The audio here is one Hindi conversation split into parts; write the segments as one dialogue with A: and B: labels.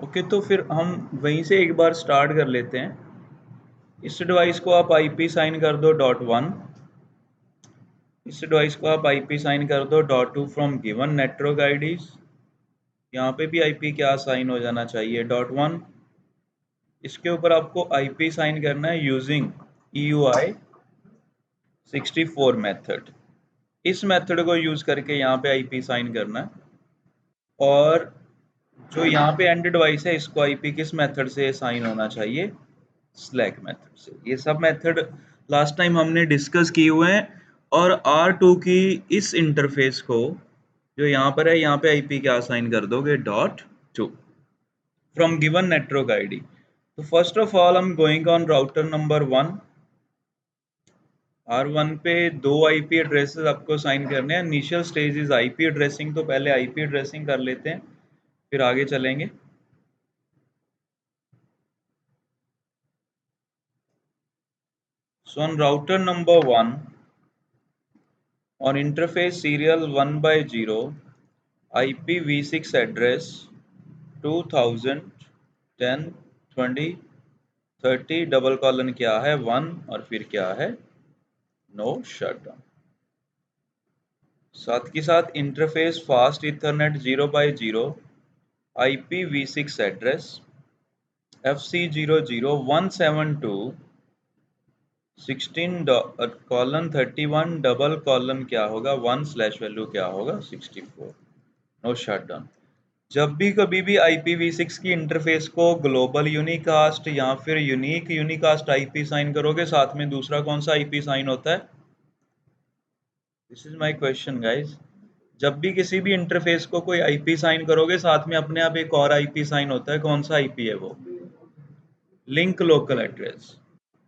A: ओके, तो फिर हम वहीं से एक बार स्टार्ट कर लेते हैं। इस डिवाइस को आप आईपी साइन कर दो .1, इस डिवाइस को आप आईपी साइन कर दो .2 फ्रॉम गिवन नेटवर्क आईडीज। यहाँ पे भी आईपी क्या साइन हो जाना चाहिए .1। इसके ऊपर आपको आईपी साइन करना है यूजिंग EUI 64 मेथड। इस मेथड को यूज करके यहाँ पे आईपी साइन करना है, और जो यहाँ पे एंड डिवाइस है इसको आईपी किस मेथड से साइन होना चाहिए, स्लैक मेथड से। ये सब मेथड लास्ट टाइम हमने डिस्कस किए हुए हैं। और R2 की इस इंटरफेस को जो यहाँ पर है, यहाँ पे आईपी क्या साइन कर दोगे .2 फ्रॉम गिवन नेटवर्क आईडी। तो फर्स्ट ऑफ ऑल हम going on router number 1। R1 पे 2 आईपी एड्रेसेस आपको साइन करने हैं। Initial stage is IP addressing, तो पहले आईपी एड्रेसिंग कर लेते हैं, फिर आगे चलेंगे। So on router number 1, on interface serial 1/0, IPv6 address 2000 10 20 30 double colon क्या है 1, और फिर क्या है नो शटडाउन। साथ के साथ interface fast Ethernet 0/0, IPv6 address FC00172 16:31 double colon क्या होगा 1 स्लैश वैल्यू क्या होगा 64, नो शटडाउन। जब भी कभी भी IPv6 की इंटरफेस को ग्लोबल यूनिकास्ट या फिर यूनिक यूनिकास्ट आईपी साइन करोगे, साथ में दूसरा कौन सा आईपी साइन होता है? This is my question guys. जब भी किसी भी इंटरफेस को कोई आईपी साइन करोगे, साथ में अपने आप एक और आईपी साइन होता है। कौन सा आईपी है वो? Link local address.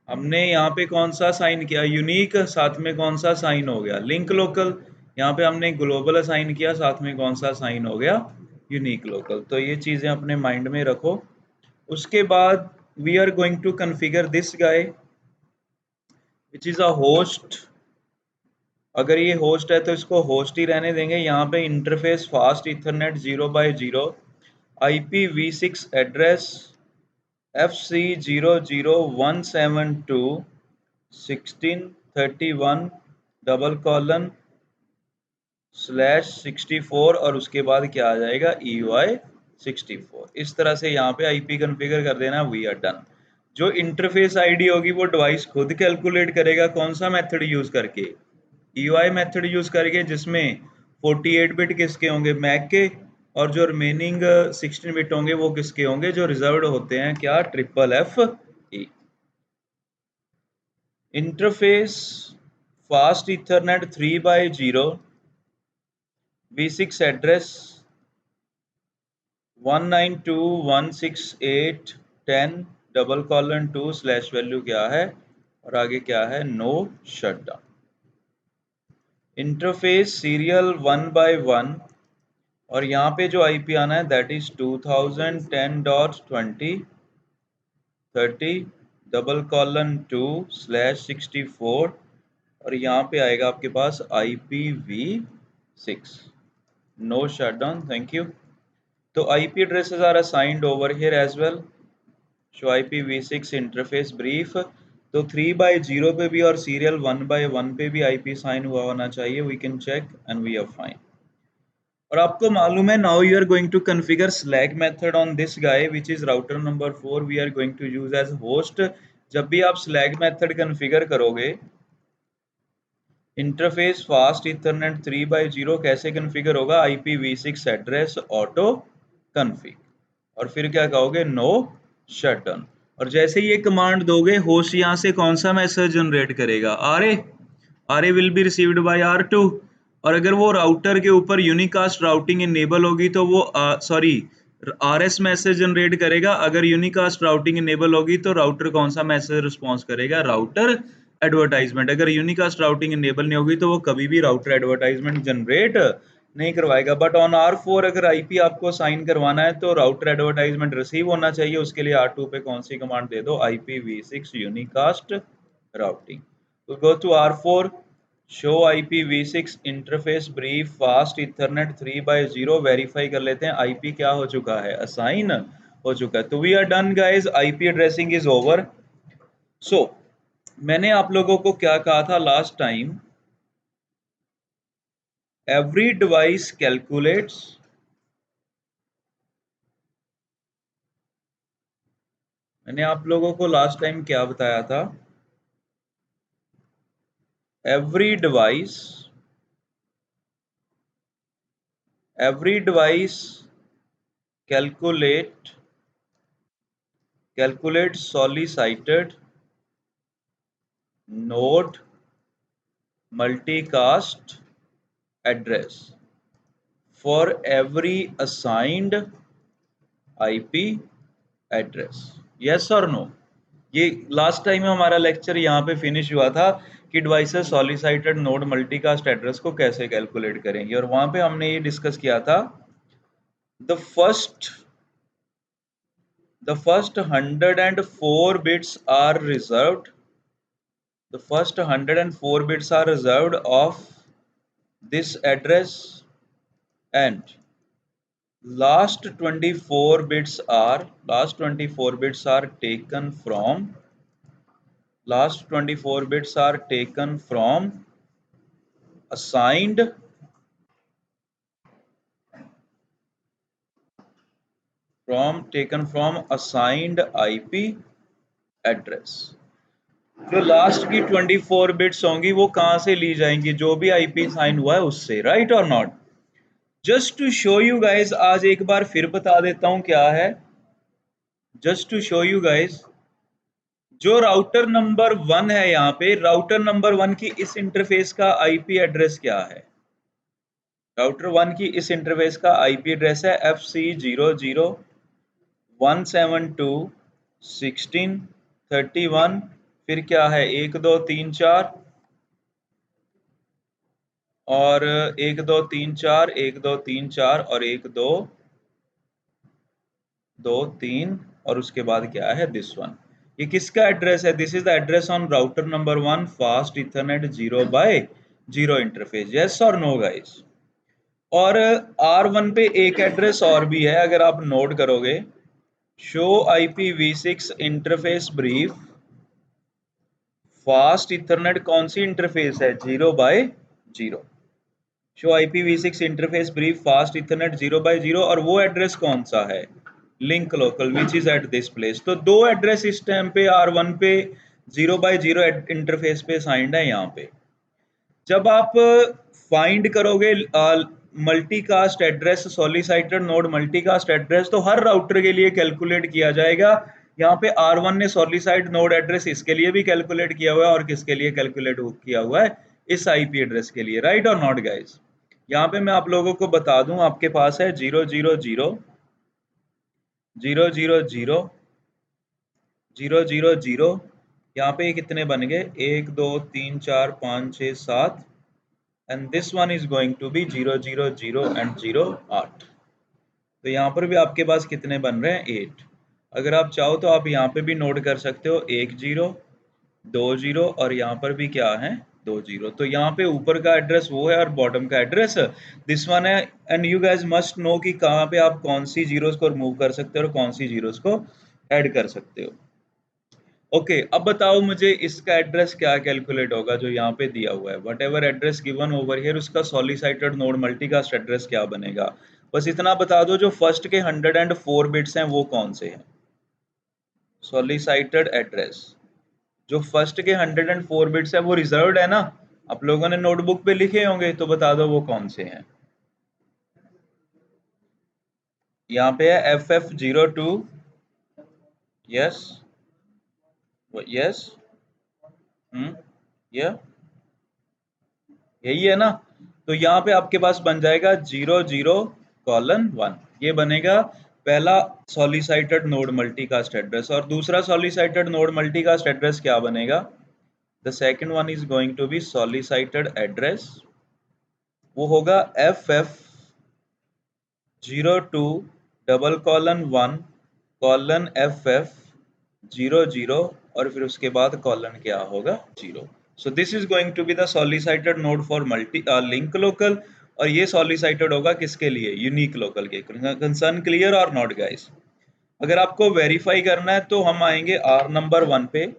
A: हमने यहाँ पे कौन सा साइन किया? यूनिक, साथ में कौन सा साइन हो गया? Link local. यहाँ पे हमने ग्लोबल असाइन किया, साथ में कौन सा साइन हो गया? Unique local. तो ये चीजें अपने माइंड में रखो। उसके बाद we are going to configure this guy which is a host. अगर ये होस्ट है तो इसको होस्ट ही रहने देंगे। यहाँ पे interface fast Ethernet 0/0, IPv6 address FC00172 16:31 double colon /64, और उसके बाद क्या आ जाएगा EUI 64। इस तरह से यहाँ पे आईपी कॉन्फ़िगर कर देना। We are done. जो इंटरफेस आईडी होगी वो डिवाइस खुद कैलकुलेट करेगा। कौन सा मेथड यूज करके? EUI मेथड यूज करके, जिसमें 48 बिट किसके होंगे? मैक के। और जो रिमेनिंग 16 बिट होंगे वो किसके होंगे? जो रिजर्व्ड होते हैं क्या? FFFE। Interface fast Ethernet 3/0, V6 address 192.168.10 double colon 2 slash value क्या है, और आगे क्या है? No shutdown. इंटरफेस सीरियल 1/1, और यहाँ पे जो आईपी आना है that is 2010.20 30 double colon 2 slash 64, और यहाँ पे आएगा आपके पास IPv6, no shutdown. Thank you. तो IP addresses are assigned over here as well. Show IPv6 interface brief। तो 3/0 पे भी और सीरियल 1/1 पे भी IP साइन हुआ होना चाहिए। We can check and we are fine। और आपको मालूम है, now you are going to configure SLAAC method on this guy which is router number 4 we are going to use as host. जब भी आप स्लैक मेथड कॉन्फ़िगर करोगे, इंटरफेस फास्ट इथरनेट 3/0 कैसे कॉन्फ़िगर होगा? IPv6 एड्रेस ऑटो कॉन्फ़िग, और फिर क्या कहोगे? No shutdown. और जैसे ये कमांड दोगे, होस्ट यहाँ से कौन सा मैसेज जनरेट करेगा? RA will be received by R2। और अगर वो राउटर के ऊपर यूनिकास्ट राउटिंग इनेबल होगी तो वो RS मैसेज जनरेट करेगा। अगर यूनिकास्ट राउटिंग इनेबल होगी तो राउटर कौन सा मैसेज रिस्पॉन्स करेगा? Router advertisement. अगर यूनिकास्ट राउटिंग इनेबल नहीं होगी तो वो कभी भी राउटर एडवर्टाइजमेंट जनरेट नहीं करवाएगा। बट ऑन R4 अगर आईपी आपको साइन करवाना है तो राउटर एडवर्टाइजमेंट रिसीव होना चाहिए। उसके लिए R2 पे कौन सी कमांड दे दो? IPv6 unicast routing. तो go to R4, show IPv6 interface brief fast Ethernet 3/0। Verify कर लेते हैं आईपी क्या हो चुका है? असाइन हो चुका है। तो we are done guys, IP addressing is over. So मैंने आप लोगों को क्या कहा था last time, every device calculates मैंने आप लोगों को लास्ट टाइम क्या बताया था, every device calculate solicited node multicast address for every assigned IP address. Yes or no? ये लास्ट टाइम हमारा लेक्चर यहाँ पे फिनिश हुआ था कि devices solicited node multicast address को कैसे कैलकुलेट करेंगे, और वहां पे हमने ये डिस्कस किया था the first 104 bits are reserved. The first 104 bits are reserved of this address, and last 24 bits are taken from assigned IP address. जो लास्ट की 24 बिट्स होंगी वो कहां से ली जाएंगी, जो भी आईपी साइन हुआ है उससे, राइट और not? Just to show you guys, आज एक बार फिर बता देता हूं क्या है, just to show you guys, जो राउटर नंबर 1 है यहाँ पे, राउटर नंबर 1 की इस इंटरफेस का आईपी एड्रेस क्या है? राउटर 1 की इस इंटरफेस का आईपी एड्रेस है FC00 172.16.31, फिर क्या है 1234 और 1234 1234 और 1223, और उसके बाद क्या है दिस वन। ये किसका एड्रेस है? This is the address on router number 1 fast Ethernet 0x0 interface. Yes और नो गाइस? और R1 पे एक एड्रेस और भी है, अगर आप नोट करोगे, show IPv6 interface brief fast Ethernet, कौन सी इंटरफेस है? 0x0। Show IPv6 interface brief fast Ethernet 0x0, और वो एड्रेस कौन सा है? Link local which is eight this place. तो दो एड्रेस इस टाइम पे R1 पे 0x0 इंटरफेस पे साइंड है यहाँ पे। जब आप फाइंड करोगे multicast address, solicited node multicast address, तो हर राउटर के लिए कैलकुलेट किया जाएगा। यहाँ पे R1 ने सॉलिसिटेड नोड एड्रेस इसके लिए भी कैलकुलेट किया हुआ है, और किसके लिए कैलकुलेट किया हुआ है? इस आईपी एड्रेस के लिए, राइट और नॉट गाइस? यहाँ पे मैं आप लोगों को बता दूं, आपके पास है 000 यहाँ पे कितने बन गए? 1 2 3 4 5 6 7, and this one is going to be 000 and 08। तो यहाँ पर भी आपके पास कितने बन रहे हैं? 8। अगर आप चाहो तो आप यहाँ पे भी नोट कर सकते हो 1 0 2 0, और यहाँ पर भी क्या है? 2 0। तो यहाँ पे ऊपर का एड्रेस वो है और बॉटम का एड्रेस दिस वन है। And you guys must know कि कहाँ पे आप कौन सी जीरोस को रिमूव कर सकते हो और कौन सी जीरोस को ऐड कर सकते हो। ओके, अब बताओ मुझे इसका एड्रेस क्या कैलकुलेट होगा जो यहाँ पे दिया हुआ है? What ever address given over here, उसका सॉलिसिटेड नोड मल्टीकास्ट एड्रेस क्या बनेगा? बस इतना बता दो, जो फर्स्ट के 104 बिट्स हैं वो कौन से हैं? सॉलिसिटेड एड्रेस जो फर्स्ट के 104 बिट्स है वो रिजर्व्ड है ना, आप लोगों ने नोटबुक पे लिखे होंगे, तो बता दो वो कौन से हैं। यहाँ पे है FF02, यस यस, ये यही है ना। तो यहाँ पे आपके पास बन जाएगा 00:1, ये बनेगा पहला सॉलिसिटेड नोड मल्टीकास्ट एड्रेस। और दूसरा सॉलिसिटेड नोड मल्टीकास्ट एड्रेस क्या बनेगा? The second one is going to be solicited address, वो होगा FF02:1:FF00, और फिर उसके बाद कॉलन क्या होगा? 0। So this is going to be the solicited node for multi link local, और ये सॉलिसिटेड होगा किसके लिए? यूनिक लोकल के। कंसर्न क्लियर और नॉट गाइस? अगर आपको वेरीफाई करना है तो हम आएंगे R नंबर 1 पे,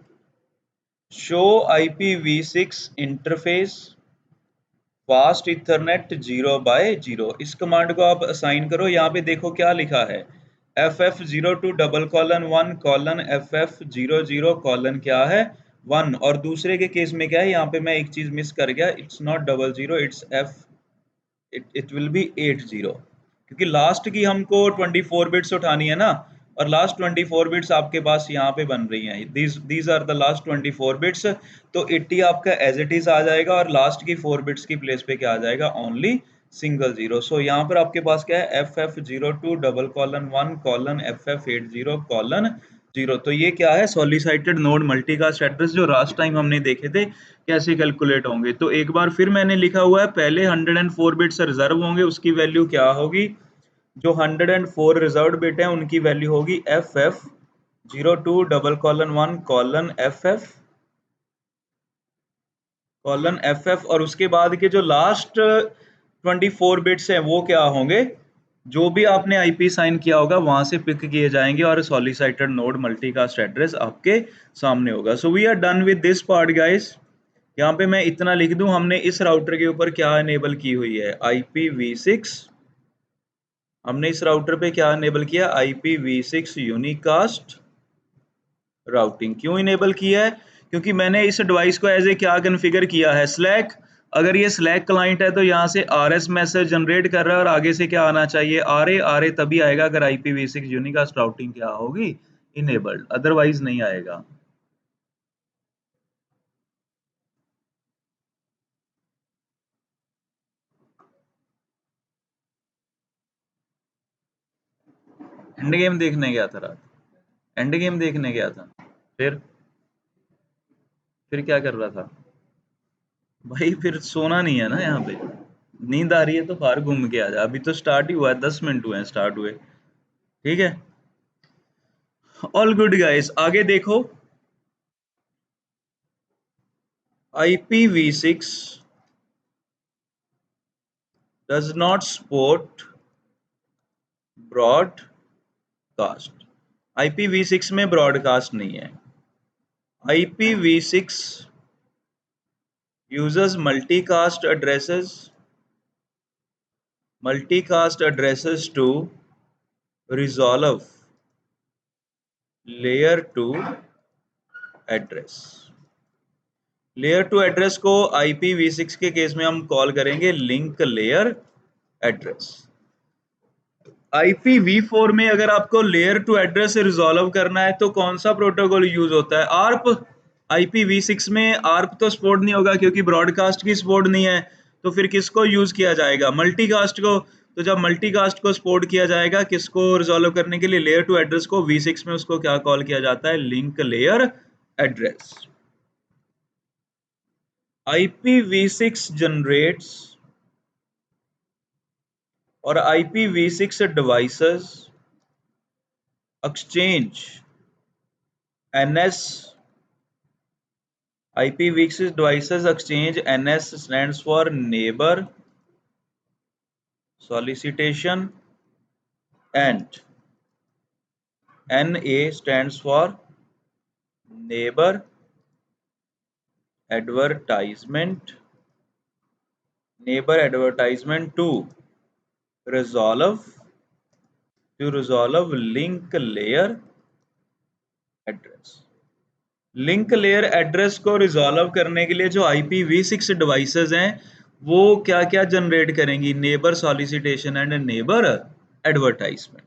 A: show IPv6 interface fast Ethernet 0/0। इस कमांड को आप असाइन करो। यहाँ पे देखो क्या लिखा है, FF02:1:FF00 क्या है 1, और दूसरे के केस में क्या है, यहाँ पे मैं एक चीज मिस कर गया, it's not 00, it's F, it will be 80, क्योंकि लास्ट की हमको 24 बिट्स उठानी है ना, और लास्ट 24 बिट्स आपके पास यहाँ पे बन रही हैं, these are the last 24 bits. तो 80 आपका एज इट इज आ जाएगा, और लास्ट की 4 बिट्स की प्लेस पे क्या आ जाएगा, ओनली सिंगल जीरो। सो यहाँ पर आपके पास क्या है, FF02:1:FF80:0। तो ये क्या है, सॉलिसिटेड नोड मल्टीकास्ट एड्रेस, जो लास्ट टाइम हमने देखे थे कैसे कैलकुलेट होंगे। तो एक बार फिर मैंने लिखा हुआ है, पहले 104 बिट्स रिजर्व होंगे, उसकी वैल्यू क्या होगी, जो 104 रिजर्व बिट है उनकी वैल्यू होगी FF02:1:FF, और उसके बाद के जो लास्ट 24 बिट्स हैं वो क्या होंगे, जो भी आपने आईपी साइन किया होगा वहां से पिक किए जाएंगे, और सॉलिसिटेड नोड मल्टीकास्ट एड्रेस आपके सामने होगा। So we are done with this part guys. यहाँ पे मैं इतना लिख दूं, हमने इस राउटर के ऊपर क्या इनेबल की हुई है, IPv6। हमने इस राउटर पे क्या इनेबल किया, IPv6 यूनिकास्ट राउटिंग। क्यों इनेबल किया है, क्योंकि मैंने इस डिवाइस को एज ए क्या कॉन्फ़िगर किया है, स्लैक। अगर ये स्लैक क्लाइंट है तो यहाँ से RS मैसेज जनरेट कर रहा है, और आगे से क्या आना चाहिए, RA तभी आएगा अगर IPv6 यूनिकास्ट राउटिंग क्या होगी, इनेबल्ड, अदरवाइज नहीं आएगा। एंड गेम देखने गया था रात, एंड गेम देखने गया था, फिर क्या कर रहा था भाई, फिर सोना नहीं है ना यहाँ पे, नींद आ रही है तो बाहर घूम के आ जा, अभी तो स्टार्ट ही हुआ है, 10 मिनट हुए हैं स्टार्ट हुए। ठीक है, ऑल गुड गाइस, आगे देखो। IPv6 does not support broadcast। IPv6 में ब्रॉडकास्ट नहीं है। IPv6 uses multicast addresses to resolve layer 2 address. Layer 2 address को IPv6 के केस में हम कॉल करेंगे लिंक लेयर एड्रेस। IPv4 में अगर आपको लेयर 2 एड्रेस रिजॉल्व करना है तो कौन सा प्रोटोकॉल यूज होता है, आर्प। IPv6 में आर्प तो सपोर्ट नहीं होगा, क्योंकि ब्रॉडकास्ट की सपोर्ट नहीं है। तो फिर किसको यूज किया जाएगा, मल्टीकास्ट को। तो जब मल्टीकास्ट को सपोर्ट किया जाएगा, किसको रिजॉल्व करने के लिए, लेयर 2 एड्रेस को, V6 में उसको क्या कॉल किया जाता है, link layer address. IPv6 generates, और IPv6 devices exchange NS। IPv6 devices exchange NS stands for neighbor solicitation, and NA stands for neighbor advertisement, to resolve link layer address। Link layer address को रिजॉल्व करने के लिए जो IPv6 डिवाइसेस हैं वो क्या क्या जनरेट करेंगी, neighbour solicitation and neighbour advertisement.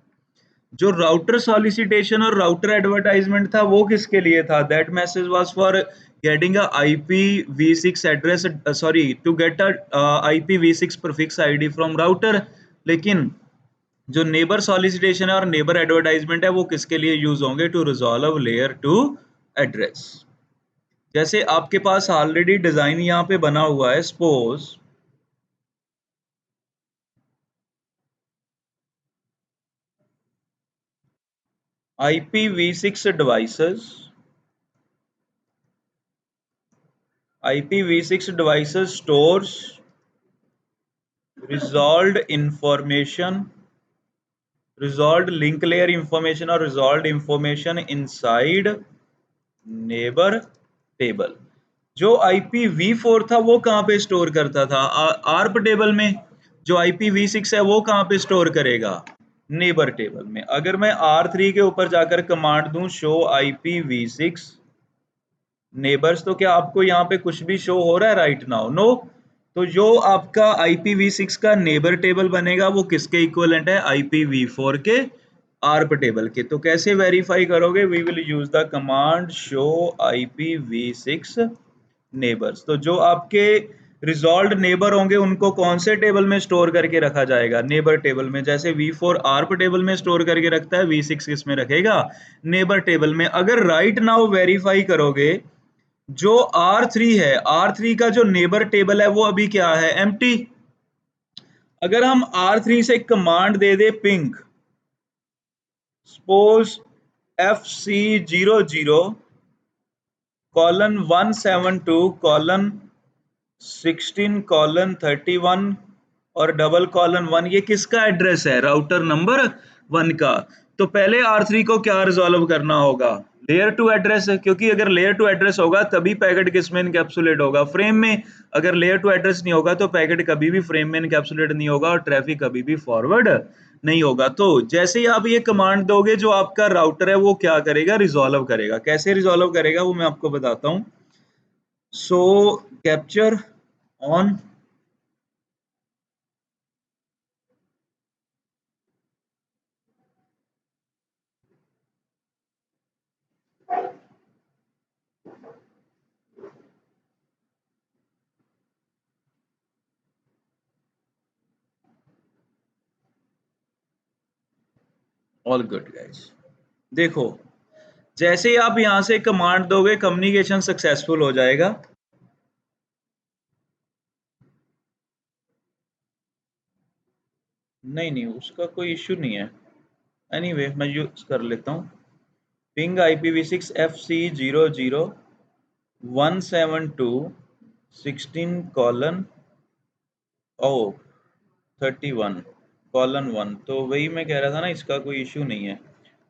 A: जो राउटर सॉलिसिटेशन और राउटर एडवर्टाइजमेंट था वो किसके लिए था, that message was for getting a IPv6 address, sorry, to get a IPv6 prefix ID from router. लेकिन जो नेबर सॉलिसिटेशन है और नेबर एडवर्टाइजमेंट है वो किसके लिए यूज होंगे, टू रिजॉल्व लेयर 2 एड्रेस। जैसे आपके पास ऑलरेडी डिजाइन यहाँ पे बना हुआ है, suppose IPv6 devices stores resolved information resolve link layer information और resolve information inside neighbour table. जो IPv4 था वो कहाँ पे स्टोर करता था? आर्प टेबल में। जो IPv6 है वो कहाँ पे स्टोर करेगा? नेबर टेबल में। अगर मैं R3 के ऊपर जाकर कमांड दूं शो IPv6 नेबर्स, तो क्या आपको यहाँ पे कुछ भी शो हो रहा है राइट नाउ? नो। तो जो आपका IPv6 का नेबर टेबल बनेगा वो किसके इक्वलेंट है? IPv4 के आर्प टेबल के। तो कैसे वेरीफाई करोगे? We will use the command show IPv6 neighbours. तो जो आपके रिजॉल्व नेबर होंगे उनको कौन से टेबल में स्टोर करके रखा जाएगा? नेबर टेबल में। जैसे V4 आर्प टेबल में स्टोर करके रखता है, V6 किस में रखेगा? नेबर टेबल में। अगर राइट नाउ वेरीफाई करोगे, जो R3 है, R3 का जो नेबर टेबल है वो अभी क्या है? एम्प्टी। अगर हम R3 से कमांड दे दे पिंग सपोज FC00:172:16:31 और :1, ये किसका एड्रेस है? राउटर नंबर 1 का। तो पहले R3 को क्या रिजॉल्व करना होगा? लेयर 2 एड्रेस है, क्योंकि अगर लेयर 2 एड्रेस होगा तभी पैकेट किस में इनकैप्सुलेट होगा? फ्रेम में। अगर लेयर 2 एड्रेस नहीं होगा तो पैकेट कभी भी फ्रेम में इनकैप्सुलेट नहीं होगा और ट्रैफिक कभी भी फॉरवर्ड नहीं होगा। तो जैसे ही आप ये कमांड दोगे, जो आपका राउटर है वो क्या करेगा? रिजॉल्व करेगा। कैसे रिजॉल्व करेगा वो मैं आपको बताता हूँ। So capture on all good guys. देखो, जैसे ही आप यहां से कमांड दोगे कम्युनिकेशन सक्सेसफुल हो जाएगा। नहीं नहीं, उसका कोई इश्यू नहीं है। एनीवे मैं यूज कर लेता हूँ। Ping IPv6 FC00:172:16:31। तो वही मैं कह रहा था ना, इसका कोई इश्यू नहीं है।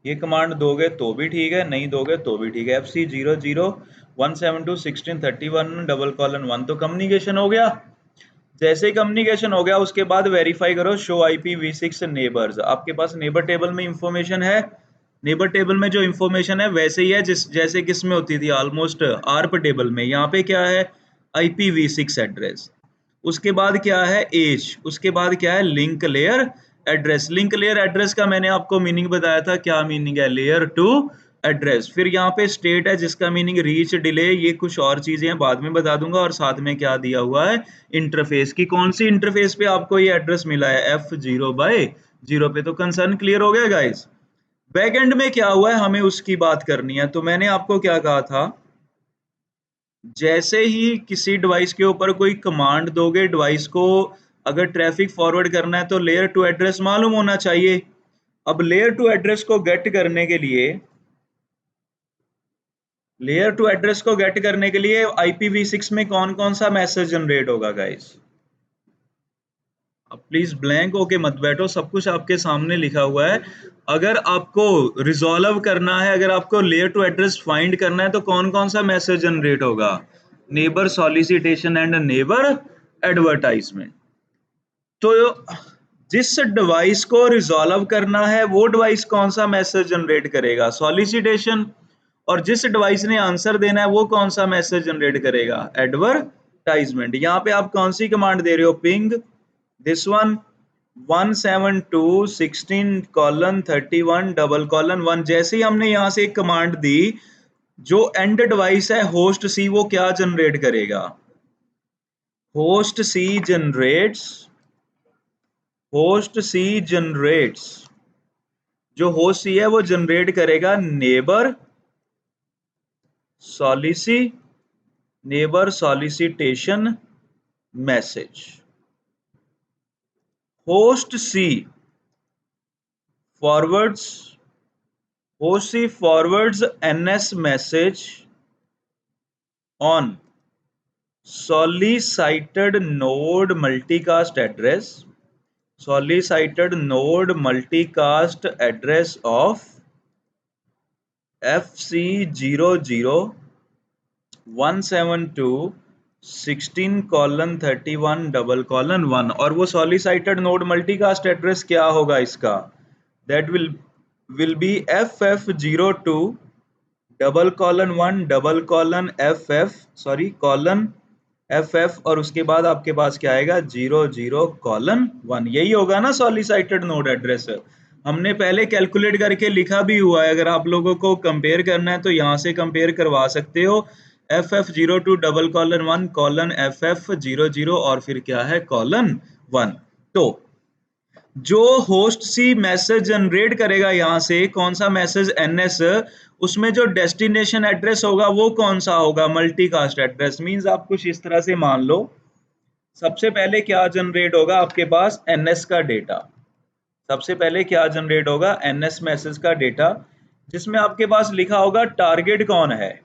A: ये कमांड दोगे तो भी ठीक है, नहीं दोगे तो भी ठीक है। FC00:172:16:31 तो कम्युनिकेशन हो गया। जैसे ही कम्युनिकेशन हो गया उसके बाद वेरीफाई करो शो IPv6 नेबर्स। आपके पास नेबर टेबल में इंफॉर्मेशन है। नेबर टेबल में जो इंफॉर्मेशन है वैसे ही है जैसे किस में होती थी, ऑलमोस्ट आर्प टेबल में। यहाँ पे क्या है? IPv6 address. उसके बाद क्या है? एज। उसके बाद क्या है? Link layer address. Link layer address का मैंने आपको मीनिंग बताया था। क्या मीनिंग है? Layer 2 address. फिर यहाँ पे स्टेट है जिसका मीनिंग रीच डिले, ये कुछ और चीजें हैं बाद में बता दूंगा। और साथ में क्या दिया हुआ है? इंटरफेस की। कौन सी इंटरफेस पे आपको ये एड्रेस मिला है? F0/0 पे। तो कंसर्न क्लियर हो गया गाइस। बैक एंड में क्या हुआ है हमें उसकी बात करनी है। तो मैंने आपको क्या कहा था? जैसे ही किसी डिवाइस के ऊपर कोई कमांड दोगे, डिवाइस को अगर ट्रैफिक फॉरवर्ड करना है तो लेयर 2 एड्रेस मालूम होना चाहिए। अब लेयर 2 एड्रेस को गेट करने के लिए, IPv6 में कौन कौन सा मैसेज जनरेट होगा गाइस? अब प्लीज ब्लैंक होके मत बैठो, सब कुछ आपके सामने लिखा हुआ है। अगर आपको रिजॉल्व करना है, अगर आपको लेयर 2 एड्रेस फाइंड करना है तो कौन कौन सा मैसेज जनरेट होगा? Neighbour solicitation and neighbour advertisement. तो जिस डिवाइस को रिजॉल्व करना है वो डिवाइस कौन सा मैसेज जनरेट करेगा? सॉलिसिटेशन। और जिस डिवाइस ने आंसर देना है वो कौन सा मैसेज जनरेट करेगा? एडवर्टाइजमेंट। यहाँ पे आप कौन सी कमांड दे रहे हो? पिंग दिस वन 172:16:31 जैसे ही हमने यहाँ से एक कमांड दी, जो एंड डिवाइस है होस्ट सी, वो क्या जनरेट करेगा? होस्ट सी जनरेट्स जो होस्ट सी है वो जनरेट करेगा neighbour solicitation message. Host C forwards NS message on solicited node multicast address solicited node multicast address of FC001721/31:1 और वो solicited node multicast address क्या होगा इसका? That will be FF02:1:FF और उसके बाद आपके पास क्या आएगा 00:1 यही होगा ना सॉलिसिटेड नोड एड्रेस। हमने पहले कैलकुलेट करके लिखा भी हुआ है, अगर आप लोगों को कंपेयर करना है तो यहाँ से कंपेयर करवा सकते हो FF02:1:FF00 और फिर क्या है :1। तो जो होस्ट सी मैसेज जनरेट करेगा यहाँ से कौन सा मैसेज NS, उसमें जो डेस्टिनेशन एड्रेस होगा वो कौन सा होगा मल्टीकास्ट एड्रेस। मींस आप कुछ इस तरह से मान लो, सबसे पहले क्या जनरेट होगा आपके पास NS का डेटा, सबसे पहले क्या जनरेट होगा NS मैसेज का डेटा, जिसमें आपके पास लिखा होगा टारगेट कौन है,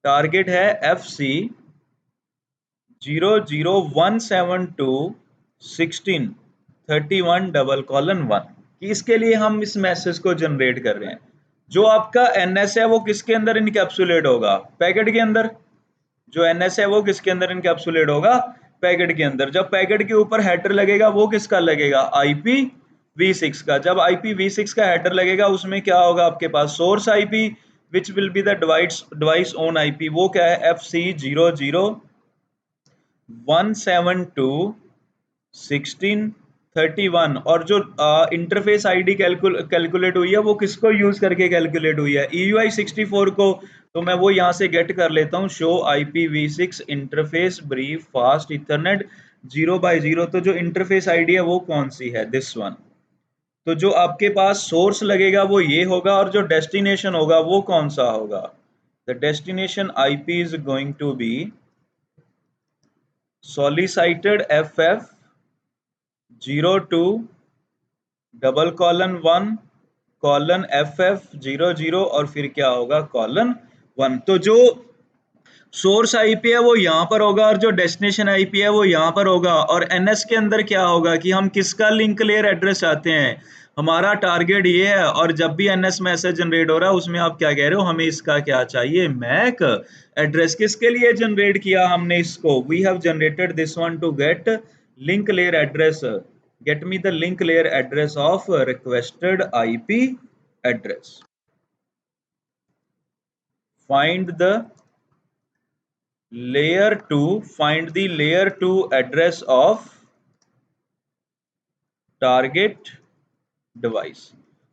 A: टारगेट है FC001721/31:1 कि इसके लिए हम इस मैसेज को जनरेट कर रहे हैं। जो आपका NS है वो किसके अंदर इनकैप्सुलेट होगा, पैकेट के अंदर। जो NS है वो किसके अंदर इनकैप्सुलेट होगा, पैकेट के अंदर। जब पैकेट के ऊपर हेडर लगेगा वो किसका लगेगा, IPv6 का। जब IPv6 का हेडर लगेगा उसमें क्या होगा आपके पास source IP which will be the device own IP, वो क्या है FC001721/31 और जो इंटरफेस आईडी कैलकुलेट हुई है वो किसको यूज करके कैलकुलेट हुई है, EUI64 को। तो मैं वो यहाँ से गेट कर लेता हूँ show IPv6 interface brief fast Ethernet 0/0। तो जो इंटरफेस आईडी है वो कौन सी है, दिस वन। तो जो आपके पास सोर्स लगेगा वो ये होगा और जो डेस्टिनेशन होगा वो कौन सा होगा, the destination IP is going to be solicited FF02:1:FF00 और फिर क्या होगा :1। तो जो सोर्स IP है वो यहाँ पर होगा और जो डेस्टिनेशन IP है वो यहाँ पर होगा। और NS के अंदर क्या होगा कि हम किसका लिंक लेयर एड्रेस चाहते हैं, हमारा टारगेट ये है। और जब भी NS मैसेज जनरेट हो रहा है उसमें आप क्या कह रहे हो, हमें इसका क्या चाहिए, मैक एड्रेस। किसके लिए जनरेट किया हमने इसको, we have generated this one to get link layer address, get me the link layer address of requested IP address, find the layer 2, find the layer 2 address of target device।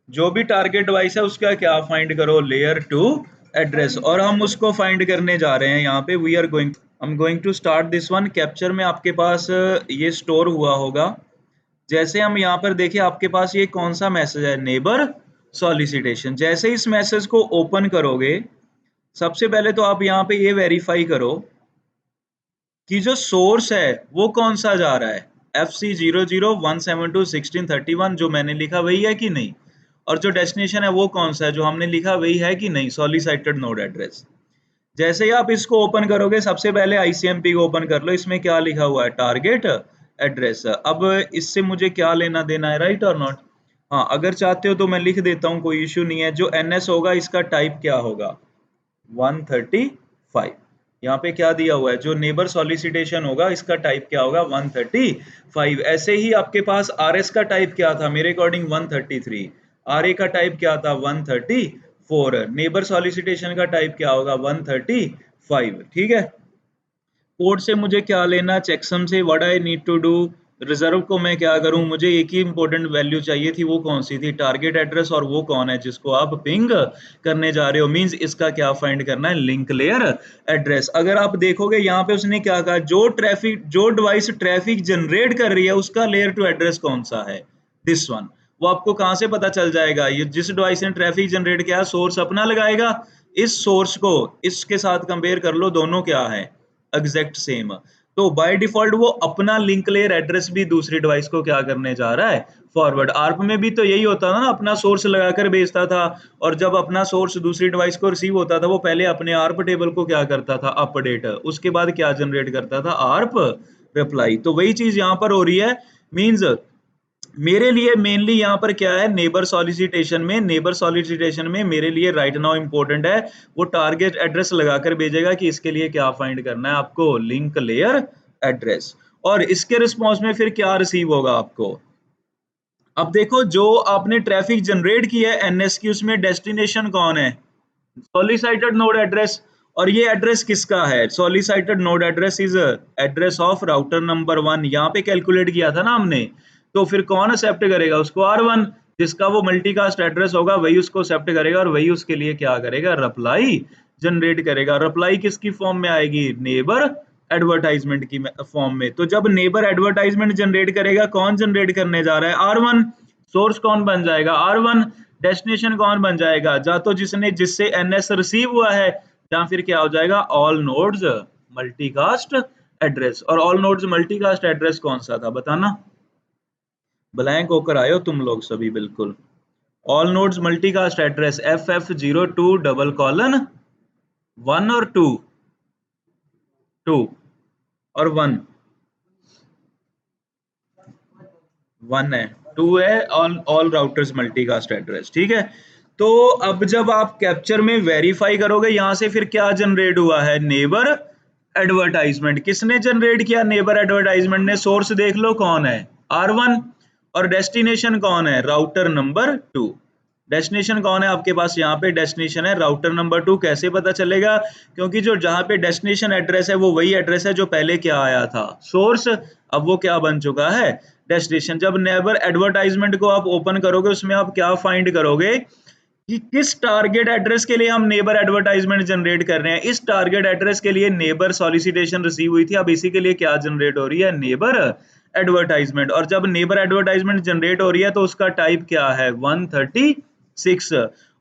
A: जो भी टारगेट डिवाइस है उसका क्या फाइंड करो, लेयर 2 एड्रेस। और हम उसको फाइंड करने जा रहे हैं यहाँ पे, we are going, I am going to start this one. Capture में आपके पास ये स्टोर हुआ होगा। जैसे हम यहाँ पर देखें आपके पास ये कौन सा मैसेज है, नेबर सॉलिसिटेशन। जैसे इस मैसेज को ओपन करोगे सबसे पहले तो आप यहाँ पे ये वेरीफाई करो कि जो सोर्स है वो कौन सा जा रहा है, FC001721/31 जो मैंने लिखा वही है कि नहीं, और जो डेस्टिनेशन है वो कौन सा है, जो हमने लिखा वही है कि नहीं, सॉलिसिटेड नोड एड्रेस। जैसे ही आप इसको ओपन करोगे सबसे पहले ICMP को ओपन कर लो, इसमें क्या लिखा हुआ है, टारगेट एड्रेस। अब इससे मुझे क्या लेना देना है, राइट और नॉट। हाँ, अगर चाहते हो तो मैं लिख देता हूँ, कोई इश्यू नहीं है। जो NS होगा इसका टाइप क्या होगा, 135। यहाँ पे क्या दिया हुआ है, जो नेबर सॉलिसिटेशन होगा इसका टाइप क्या होगा, 135। ऐसे ही आपके पास RS का टाइप क्या था, मेरे अकॉर्डिंग 133। RA का टाइप क्या था, 134। नेबर सॉलिसिटेशन का टाइप क्या होगा, 135। ठीक है। पोर्ट से मुझे क्या लेना, चेकसम से what I need to do, reserve को मैं क्या करूं, मुझे एक ही इंपॉर्टेंट वैल्यू चाहिए थी, वो कौन सी थी, टारगेट एड्रेस। और वो कौन है जिसको आप पिंग करने जा रहे हो, मींस इसका क्या फाइंड करना है, लिंक लेयर एड्रेस। अगर आप देखोगे यहाँ पे उसने क्या कहा, जो डिवाइस ट्रैफिक जनरेट कर रही है उसका लेयर 2 एड्रेस कौन सा है, दिस वन। वो आपको कहां से पता चल जाएगा, ये जिस डिवाइस ने ट्रैफिक जनरेट किया सोर्स अपना लगाएगा, इस सोर्स को इसके साथ कंपेयर कर लो, दोनों क्या है, एग्जैक्ट सेम। तो बाय डिफॉल्ट वो अपना लिंक लेयर एड्रेस भी दूसरी डिवाइस को क्या करने जा रहा है, फॉरवर्ड। आर्प में भी तो यही होता था ना, अपना सोर्स लगाकर भेजता था, और जब अपना सोर्स दूसरी डिवाइस को रिसीव होता था वो पहले अपने आर्प टेबल को क्या करता था, अपडेट, उसके बाद क्या जनरेट करता था, आर्प रिप्लाई। तो वही चीज यहाँ पर हो रही है, मींस मेरे लिए मेनली यहाँ पर क्या है, नेबर सॉलिसिटेशन में मेरे लिए राइट नाउ इंपॉर्टेंट है वो टारगेट एड्रेस लगाकर भेजेगा कि इसके लिए क्या फाइंड करना है आपको, लिंक लेयर एड्रेस। और इसके रिस्पॉन्स में फिर क्या रिसीव होगा आपको। अब देखो जो आपने ट्रैफिक जनरेट किया है एनएस की, उसमें डेस्टिनेशन कौन है, सॉलिसिटेड नोड एड्रेस। और ये एड्रेस किसका है, solicited node address is address of router number 1, यहाँ पे कैलकुलेट किया था ना हमने। तो फिर कौन एक्सेप्ट करेगा उसको, R1, जिसका वो मल्टीकास्ट एड्रेस होगा वही उसको एक्सेप्ट करेगा और वही उसके लिए क्या करेगा, रिप्लाई जनरेट करेगा। रिप्लाई किसकी फॉर्म में आएगी, नेबर एडवर्टाइजमेंट की फॉर्म में। तो जब नेबर एडवर्टाइजमेंट जनरेट करेगा, कौन जनरेट करने जा रहा है, R1। सोर्स कौन बन जाएगा, R1। डेस्टिनेशन कौन बन जाएगा, या तो जिससे एनएस रिसीव हुआ है, या फिर क्या हो जाएगा, ऑल नोड्स मल्टीकास्ट एड्रेस। और ऑल नोड्स मल्टीकास्ट एड्रेस कौन सा था बताना, ब्लैंक होकर आए हो तुम लोग सभी बिल्कुल। All nodes multicast address FF02 double colon 1 और 2, 2 और 1, 1 है, 2 है, ऑल राउटर्स मल्टीकास्ट एड्रेस, ठीक है। तो अब जब आप कैप्चर में वेरीफाई करोगे, यहां से फिर क्या जनरेट हुआ है, नेबर एडवर्टाइजमेंट। किसने जनरेट किया, नेबर एडवर्टाइजमेंट ने। सोर्स देख लो कौन है, R1। और डेस्टिनेशन कौन है, राउटर नंबर 2। डेस्टिनेशन कौन है आपके पास, यहाँ पे डेस्टिनेशन है राउटर नंबर 2। कैसे पता चलेगा, क्योंकि जो जहाँ पे डेस्टिनेशन एड्रेस है वो वही एड्रेस है जो पहले क्या आया था, सोर्स। अब वो क्या बन चुका है, डेस्टिनेशन। जब नेबर एडवर्टाइजमेंट को आप ओपन करोगे, उसमें आप क्या फाइंड करोगे कि किस टारगेट एड्रेस के लिए हम नेबर एडवर्टाइजमेंट जनरेट कर रहे हैं। इस टारगेट एड्रेस के लिए नेबर सॉलिसिटेशन रिसीव हुई थी, अब इसी के लिए क्या जनरेट हो रही है, नेबर एडवर्टाइजमेंट। और जब नेबर एडवर्टाइजमेंट जनरेट हो रही है तो उसका टाइप क्या है, 136।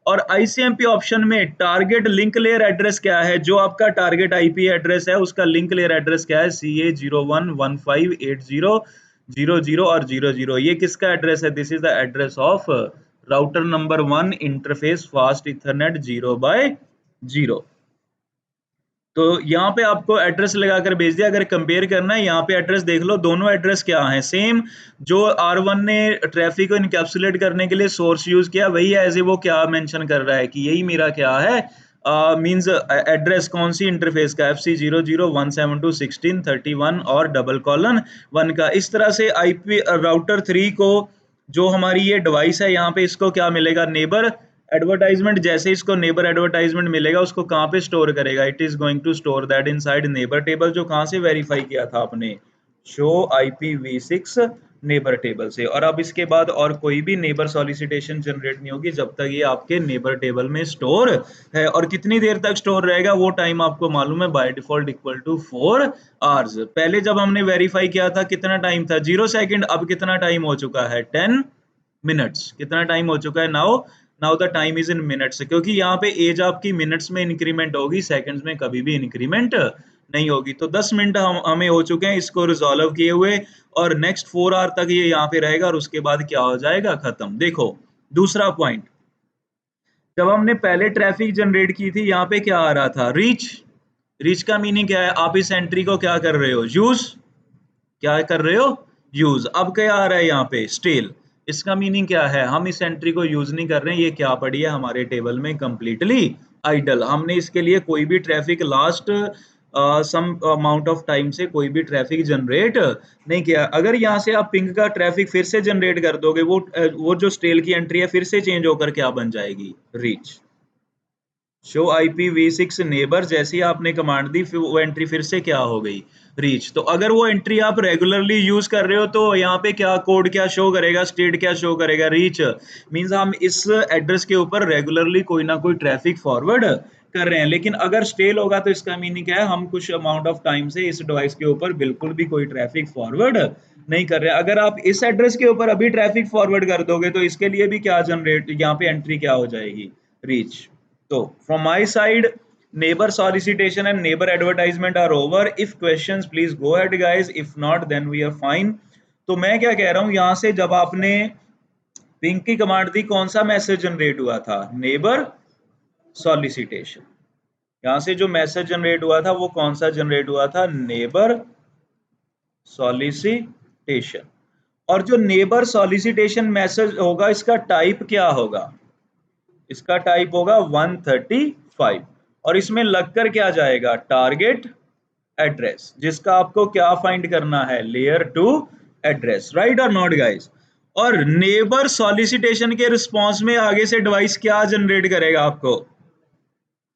A: और आईसीएमपी ऑप्शन में टारगेट लिंक लेयर एड्रेस क्या है, जो आपका टारगेट आईपी एड्रेस है उसका लिंक लेयर एड्रेस क्या है, CA01158000 और 00। ये किसका एड्रेस है, this is the address of router number 1 interface fast Ethernet 0/0। तो यहाँ पे आपको एड्रेस लगाकर भेज दिया। अगर कंपेयर करना है, यहाँ पे एड्रेस देख लो, दोनों एड्रेस क्या हैं, सेम। जो R1 ने ट्रैफिक को इनकैप्सुलेट करने के लिए सोर्स यूज किया, वही एज ए वो क्या मेंशन कर रहा है कि यही मेरा क्या है, मींस एड्रेस कौन सी इंटरफेस का, FC00172161 और डबल कॉलन 1 का। इस तरह से आईपी राउटर 3 को, जो हमारी ये डिवाइस है, यहाँ पे इसको क्या मिलेगा, नेबर एडवर्टाइजमेंट। जैसे इसको नेबर एडवर्टाइजमेंट मिलेगा, उसको कहाँ पे स्टोर करेगा, it is going to store that inside neighbour table, जो कहाँ से वेरीफाई किया था आपने, शो IPv6 नेबर टेबल से। और अब इसके बाद और कोई भी नेबर सॉलिसिटेशन जनरेट नहीं होगी जब तक ये आपके नेबर टेबल में स्टोर है। और कितनी देर तक स्टोर रहेगा वो टाइम आपको मालूम है, by default equal to 4 hours. पहले जब हमने वेरीफाई किया था कितना टाइम था, 0 सेकंड। अब कितना टाइम हो चुका है, 10 मिनट्स। कितना टाइम हो चुका है, now now the time is in minutes, क्योंकि यहाँ पे एज आपकी मिनट्स में इंक्रीमेंट होगी, सेकंड्स में कभी भी इंक्रीमेंट नहीं होगी। तो 10 मिनट हमें हो चुके हैं इसको रिजॉल्व किए हुए, और नेक्स्ट 4 आवर तक ये यहाँ पे रहेगा और उसके बाद क्या हो जाएगा, खत्म। देखो दूसरा पॉइंट, जब हमने पहले ट्रैफिक जनरेट की थी, यहाँ पे क्या आ रहा था, रीच। रीच का मीनिंग क्या है, आप इस एंट्री को क्या कर रहे हो, यूज। क्या कर रहे हो, यूज। अब क्या आ रहा है यहाँ पे, स्टेल। इसका मीनिंग क्या है, हम इस एंट्री को यूज नहीं कर रहे हैं, ये क्या पड़ी है हमारे टेबल में, कंप्लीटली आइडल। हमने इसके लिए कोई भी traffic last some amount of time से कोई भी ट्रैफिक जनरेट नहीं किया। अगर यहाँ से आप पिंग का ट्रैफिक फिर से जनरेट कर दोगे, वो जो स्टेल की एंट्री है फिर से चेंज होकर क्या बन जाएगी, रीच। शो IPv6 नेबर, जैसी आपने कमांड दी फिर वो एंट्री फिर से क्या हो गई, रीच। तो अगर वो एंट्री आप रेगुलरली यूज कर रहे हो तो यहाँ पे क्या कोड क्या शो करेगा, स्टेट क्या शो करेगा, रीच। मींस हम इस एड्रेस के ऊपर रेगुलरली कोई ना कोई ट्रैफिक फॉरवर्ड कर रहे हैं। लेकिन अगर स्टेल होगा तो इसका मीनिंग क्या है, हम कुछ अमाउंट ऑफ टाइम से इस डिवाइस के ऊपर बिल्कुल भी कोई ट्रैफिक फॉरवर्ड नहीं कर रहे हैं। अगर आप इस एड्रेस के ऊपर अभी ट्रैफिक फॉरवर्ड कर दोगे तो इसके लिए भी क्या जनरेट, यहाँ पे एंट्री क्या हो जाएगी, reach. So from my side, neighbor solicitation and neighbor advertisement are over. If questions, please go ahead, guys. If not, then we are fine. तो मैं क्या कह रहा हूं, यहां से जब आपने पिंग की कमांड दी, कौन सा मैसेज जनरेट हुआ था, नेबर सॉलिसिटेशन। यहां से जो मैसेज जनरेट हुआ था वो कौन सा जनरेट हुआ था, नेबर सॉलिसिटेशन। और जो नेबर सॉलिसिटेशन मैसेज होगा इसका टाइप क्या होगा? इसका टाइप होगा 135 और इसमें लगकर क्या जाएगा? टारगेट एड्रेस, जिसका आपको क्या फाइंड करना है? लेयर टू एड्रेस, राइट और नॉट गाइस? और नेबर सॉलिसिटेशन के रिस्पॉन्स में आगे से डिवाइस क्या जनरेट करेगा आपको?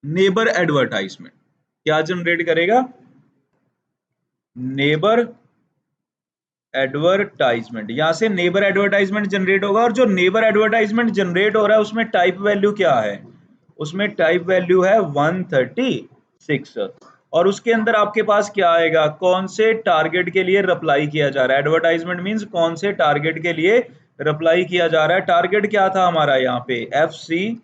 A: Neighbour advertisement. क्या जनरेट करेगा? Neighbour advertisement. यहां से नेबर एडवर्टाइजमेंट जनरेट होगा और जो नेबर एडवर्टाइजमेंट जनरेट हो रहा है उसमें टाइप वैल्यू क्या है? उसमें टाइप वैल्यू है 136 और उसके अंदर आपके पास क्या आएगा? कौन से टारगेट के लिए रिप्लाई किया जा रहा है? एडवर्टाइजमेंट मींस कौन से टारगेट के लिए रिप्लाई किया जा रहा है। टारगेट क्या था हमारा यहाँ पे? FC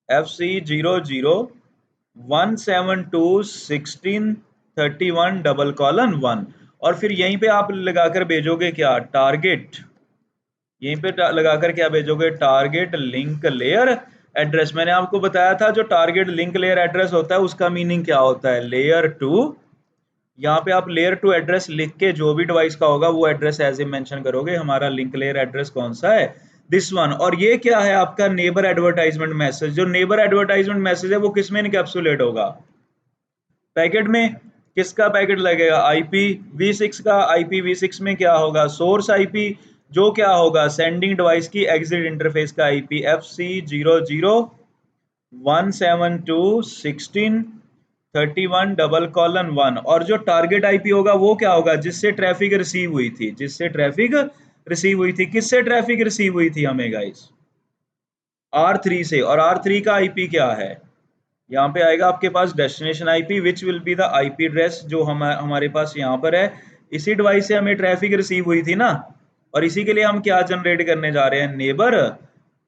A: 00172131 और फिर यहीं पे आप लगाकर भेजोगे क्या? टारगेट। यहीं पे लगाकर क्या भेजोगे? Target link layer address. मैंने आपको बताया था जो टारगेट लिंक लेयर एड्रेस होता है उसका मीनिंग क्या होता है? Layer two. यहाँ पे आप लेयर टू एड्रेस लिख के जो भी डिवाइस का होगा वो एड्रेस एज ए मेंशन करोगे। हमारा लिंक लेयर एड्रेस कौन सा है? This one. और ये क्या है? आपका नेबर एडवर्टाइजमेंट मैसेज। जो नेबर एडवर्टाइजमेंट मैसेज है वो किस में इनकैप्सुलेट होगा? पैकेट में। किसका पैकेट लगेगा? IPv6 का। IPv6 में क्या होगा? Source IP. जो क्या होगा? सेंडिंग डिवाइस की एग्जिट इंटरफेस का आईपी FC00172131 और जो टारगेट आईपी होगा वो क्या होगा? जिससे ट्रैफिक रिसीव हुई थी। जिससे ट्रैफिक रिसीव हुई थी। किससे ट्रैफिक रिसीव हुई थी हमें गाइस? R3 से। और R3 का आईपी क्या है? यहाँ पे आएगा आपके पास destination IP which will be the IP address जो हमारे पास यहाँ पर है। इसी डिवाइस से हमें ट्रैफिक रिसीव हुई थी ना और इसी के लिए हम क्या जनरेट करने जा रहे हैं? Neighbour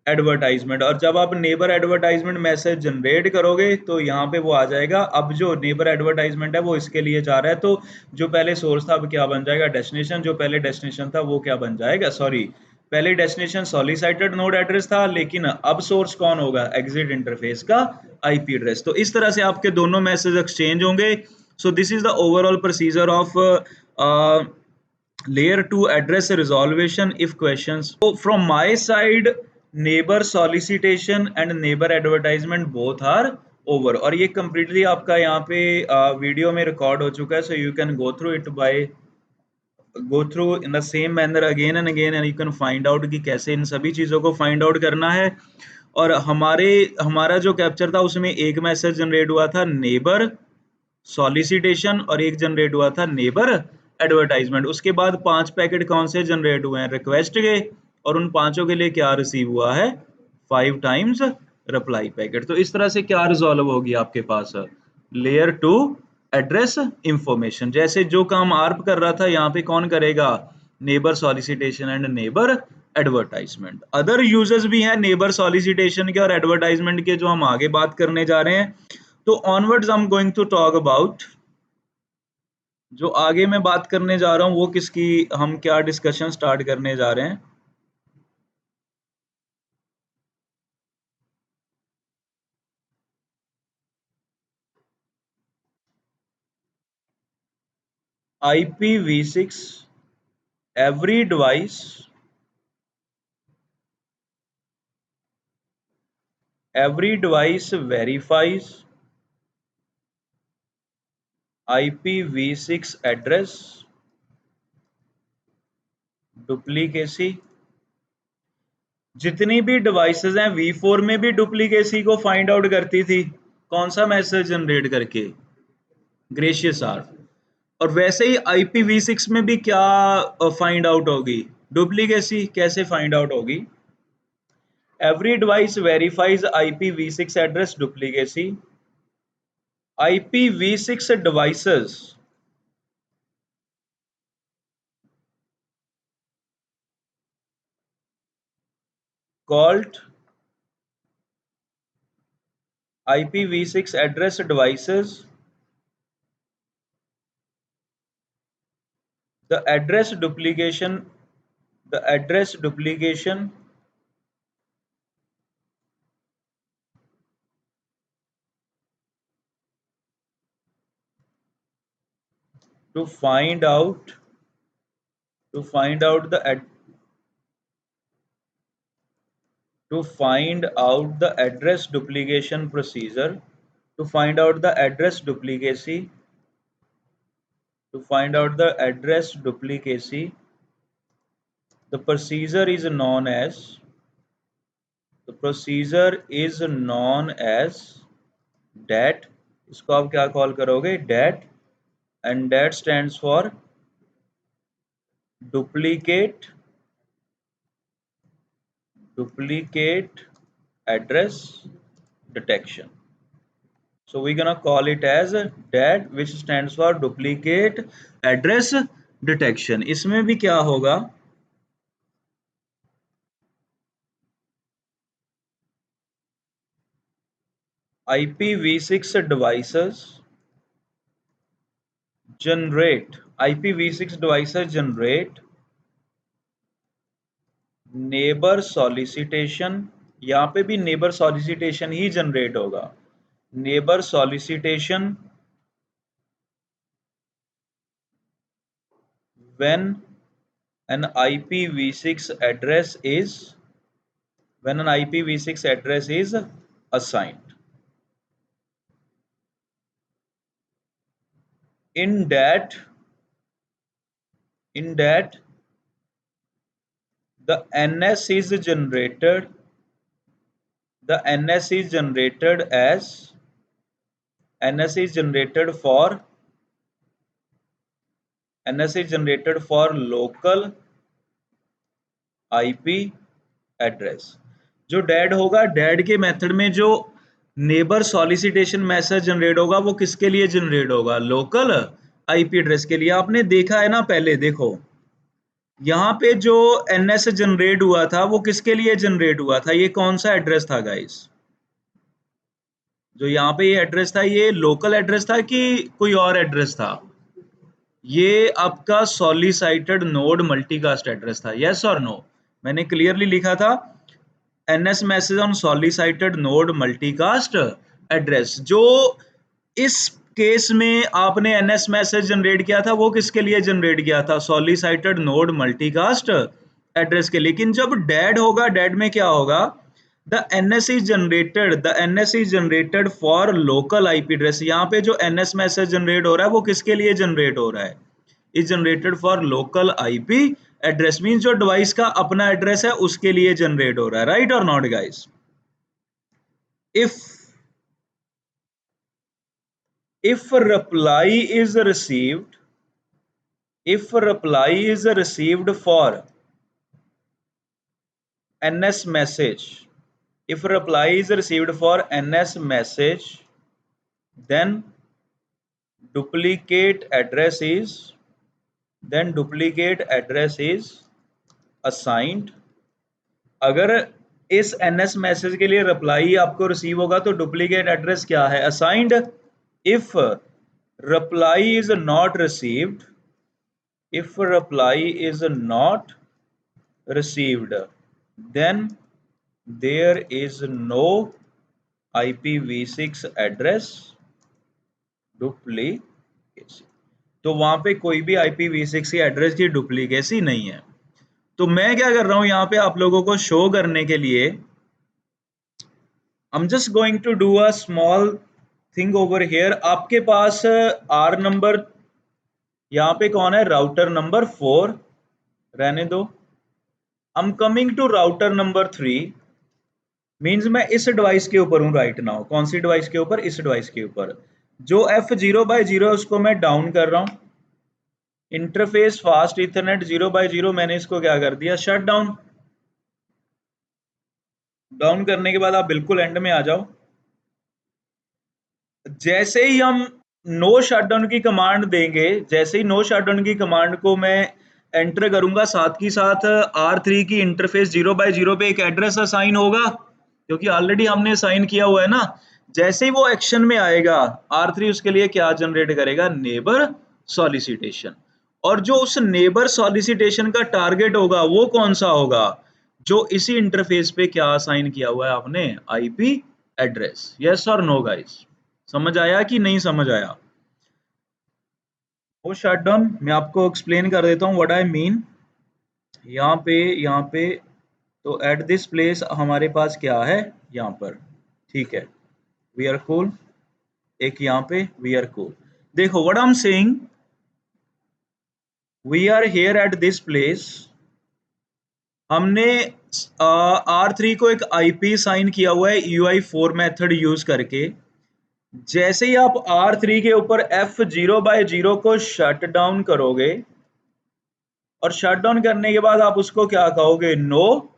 A: advertisement. और जब आप नेबर एडवर्टाइजमेंट मैसेज जनरेट करोगे तो यहाँ पे वो आ जाएगा। अब जो नेबर एडवर्टाइजमेंट है वो इसके लिए जा रहा है तो जो पहले सोर्स था अब क्या बन जाएगा? डेस्टिनेशन। जो पहले डेस्टिनेशन था वो क्या बन जाएगा? सॉरी, पहले डेस्टिनेशन सॉलिसिटेड नोड एड्रेस था लेकिन अब सोर्स कौन होगा? एग्जिट इंटरफेस का आईपी एड्रेस। तो इस तरह से आपके दोनों मैसेज एक्सचेंज होंगे। सो this is the overall procedure of layer 2 address resolvation if questions. So from my side neighbor solicitation and neighbor advertisement both are over और ये completely आपका यहाँ पे वीडियो में रिकॉर्ड हो चुका है। so you can go through in the same manner again and again and you can find out कि कैसे इन सभी चीज़ों को find out करना है। और हमारा जो कैप्चर था उसमें एक मैसेज जनरेट हुआ था नेबर सॉलिसिटेशन और एक जनरेट हुआ था नेबर एडवर्टाइजमेंट। उसके बाद 5 पैकेट कौन से जनरेट हुए हैं? रिक्वेस्ट के। और उन पांचों के लिए क्या रिसीव हुआ है? 5 टाइम्स रिप्लाई पैकेट। तो इस तरह से क्या रिजॉल्व होगी आपके पास? Layer two address information. जैसे जो काम आर्प कर रहा था यहाँ पे कौन करेगा? Neighbour solicitation and neighbour advertisement. Other users भी हैं नेबर सॉलिसिटेशन के और एडवर्टाइजमेंट के जो हम आगे बात करने जा रहे हैं। तो onwards I am going to talk about. जो आगे मैं बात करने जा रहा हूँ वो किसकी, हम क्या डिस्कशन स्टार्ट करने जा रहे हैं? IPv6 every device verifies IPv6 address duplicacy. जितनी भी डिवाइसेस हैं V4 में भी डुप्लीकेसी को फाइंड आउट करती थी। कौन सा मैसेज जनरेट करके? Gratuitous ARP. और वैसे ही IPv6 में भी क्या फाइंड आउट होगी? डुप्लीकेसी। कैसे फाइंड आउट होगी? Every device verifies IPv6 address duplicacy. IPv6 devices called IPv6 address devices. The address duplication. The address duplication to find out to find out the address duplication procedure, to find out the address duplicacy, the procedure is known as DAT. इसको आप क्या कॉल करोगे? DAT, and DAT stands for duplicate address detection. So we're gonna call it as DAT, which stands for duplicate address detection. इसमें भी क्या होगा? IPv6 devices generate neighbour solicitation. यहाँ पे भी नेबर सॉलिसिटेशन ही जनरेट होगा. Neighbour solicitation when an IPv6 address is assigned. In that the NS is generated for local IP address. जो डैड होगा, डैड के मेथड में जो नेबर सॉलिसिटेशन मैसेज जनरेट होगा वो किसके लिए जनरेट होगा? लोकल आईपी एड्रेस के लिए. आपने देखा है ना पहले, देखो यहाँ पे जो एनएस जनरेट हुआ था वो किसके लिए जनरेट हुआ था? ये कौन सा एड्रेस था गाइस? जो यहाँ पे ये एड्रेस था, ये लोकल एड्रेस था कि कोई और एड्रेस था? ये आपका सॉलिसाइटेड नोड मल्टीकास्ट एड्रेस था. यस और नो? मैंने क्लियरली लिखा था NS message on solicited node multicast address. जो इस केस में आपने NS मैसेज जनरेट किया था वो किसके लिए जनरेट किया था? सॉलिसाइटेड नोड मल्टीकास्ट एड्रेस के. लेकिन जब डैड होगा, डैड में क्या होगा? The NS is generated for local IP address. यहाँ पे जो NS मैसेज जनरेट हो रहा है वो किसके लिए जनरेट हो रहा है? Is generated for local IP address. Means जो डिवाइस का अपना एड्रेस है उसके लिए जनरेट हो रहा है. राइट और not guys? If reply is received for NS message, then duplicate address is assigned. अगर इस NS मैसेज के लिए रिप्लाई आपको रिसीव होगा तो डुप्लीकेट एड्रेस क्या है? Assigned. If reply is not received, then there is no IPv6 address duplicacy. तो वहां पे कोई भी IPv6 की एड्रेस की डुप्लीकेसी नहीं है. तो मैं क्या कर रहा हूं यहाँ पे आप लोगों को शो करने के लिए, I'm just going to do a small thing over here. आपके पास R नंबर यहाँ पे कौन है? Router number 4. रहने दो. I'm coming to router number 3. Means मैं इस डिवाइस के ऊपर हूँ राइट नाउ. कौन सी डिवाइस के ऊपर? इस डिवाइस के ऊपर. जो F0/0 है उसको मैं डाउन कर रहा हूँ. इंटरफेस फास्ट इथरनेट 0/0 मैंने इसको क्या कर दिया? Shut down. डाउन करने के बाद आप बिल्कुल एंड में आ जाओ. जैसे ही हम नो शटडाउन की कमांड देंगे, जैसे ही नो शटडाउन की कमांड को मैं एंटर करूंगा, साथ ही साथ R3 की इंटरफेस 0/0 पे एक एड्रेस असाइन होगा, क्योंकि ऑलरेडी हमने असाइन किया हुआ है ना. जैसे ही वो एक्शन में आएगा, R3 उसके लिए क्या जनरेट करेगा? Neighbour solicitation. और जो उस नेबर सॉलिसिटेशन का टारगेट होगा वो कौन सा होगा? जो इसी इंटरफेस पे क्या असाइन किया हुआ है आपने? IP address. यस और नो गाइस? समझ आया कि नहीं समझ आया? वो शटडाउन मैं आपको एक्सप्लेन कर देता हूं व्हाट आई मीन. यहाँ पे तो एट दिस प्लेस हमारे पास क्या है, यहाँ पर, ठीक है, वी आर कूल। एक यहाँ पे वी आर कूल। देखो what I am saying, we are here at this place. हमने R3 को एक IP साइन किया हुआ है UI4 मेथड यूज करके। जैसे ही आप R3 के ऊपर F0/0 को शट डाउन करोगे, और शट डाउन करने के बाद आप उसको क्या कहोगे, नो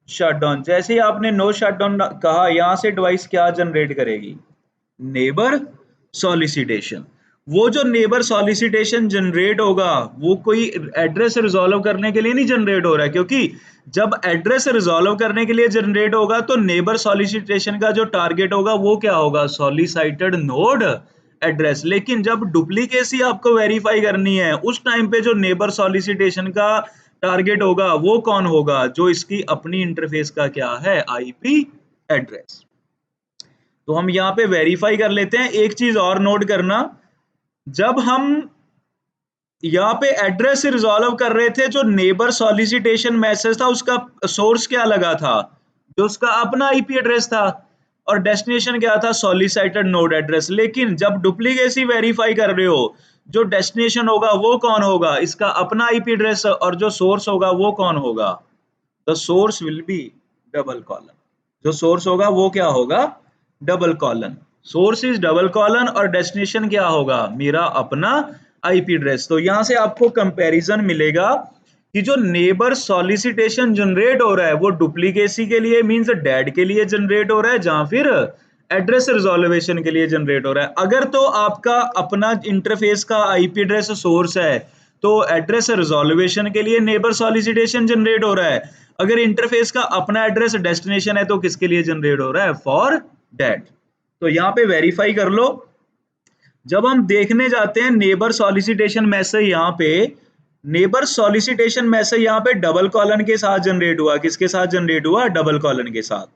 A: शट डाउन। जैसे ही आपने नो शट डाउन कहा, यहां से डिवाइस क्या जनरेट करेगी, नेबर सॉलिसिटेशन। वो जो नेबर सॉलिसिटेशन जनरेट होगा, वो कोई एड्रेस रिजॉल्व करने के लिए नहीं जनरेट हो रहा है, क्योंकि जब एड्रेस रिजॉल्व करने के लिए जनरेट होगा तो नेबर सॉलिसिटेशन का जो टारगेट होगा वो क्या होगा, सॉलिसाइटेड नोड एड्रेस। लेकिन जब डुप्लीकेसी आपको वेरीफाई करनी है, उस टाइम पे जो नेबर सॉलिसिटेशन का टारगेट होगा वो कौन होगा, जो इसकी अपनी इंटरफेस का क्या है, आईपी एड्रेस। तो हम यहाँ पे वेरीफाई कर लेते हैं। एक चीज और नोट करना, जब हम यहाँ पे एड्रेस रिजॉल्व कर रहे थे, जो नेबर सॉलिसिटेशन मैसेज था उसका सोर्स क्या लगा था, जो उसका अपना आईपी एड्रेस था, और डेस्टिनेशन क्या था, सॉलिसाइटेड नोड एड्रेस। लेकिन जब डुप्लीकेसी वेरीफाई कर रहे हो, जो डेस्टिनेशन होगा वो कौन होगा, इसका अपना आईपी एड्रेस, और जो सोर्स होगा वो कौन होगा, the source will be double colon. जो सोर्स होगा वो क्या होगा, double colon. Source is double colon और डेस्टिनेशन क्या होगा, मेरा अपना आईपी एड्रेस। तो यहां से आपको कंपैरिजन मिलेगा कि जो नेबर सॉलिसिटेशन जनरेट हो रहा है वो डुप्लीकेसी के लिए मींस डेड के लिए जनरेट हो रहा है, जहां फिर एड्रेस रिजोल्वेशन के लिए जनरेट हो रहा है। अगर तो आपका अपना इंटरफेस का आईपी एड्रेस सोर्स है तो एड्रेस रिजोल्वेशन के लिए नेबर सॉलिसिटेशन जनरेट हो रहा है। अगर इंटरफेस का अपना एड्रेस डेस्टिनेशन है तो किसके लिए जनरेट हो रहा है, फॉर दैट। तो यहाँ पे वेरीफाई कर लो। जब हम देखने जाते हैं नेबर सॉलिसिटेशन मैसेज, यहाँ पे नेबर सॉलिसिटेशन मैसेज यहाँ पे डबल कॉलन के साथ जनरेट हुआ। किसके साथ जनरेट हुआ, डबल कॉलन के साथ।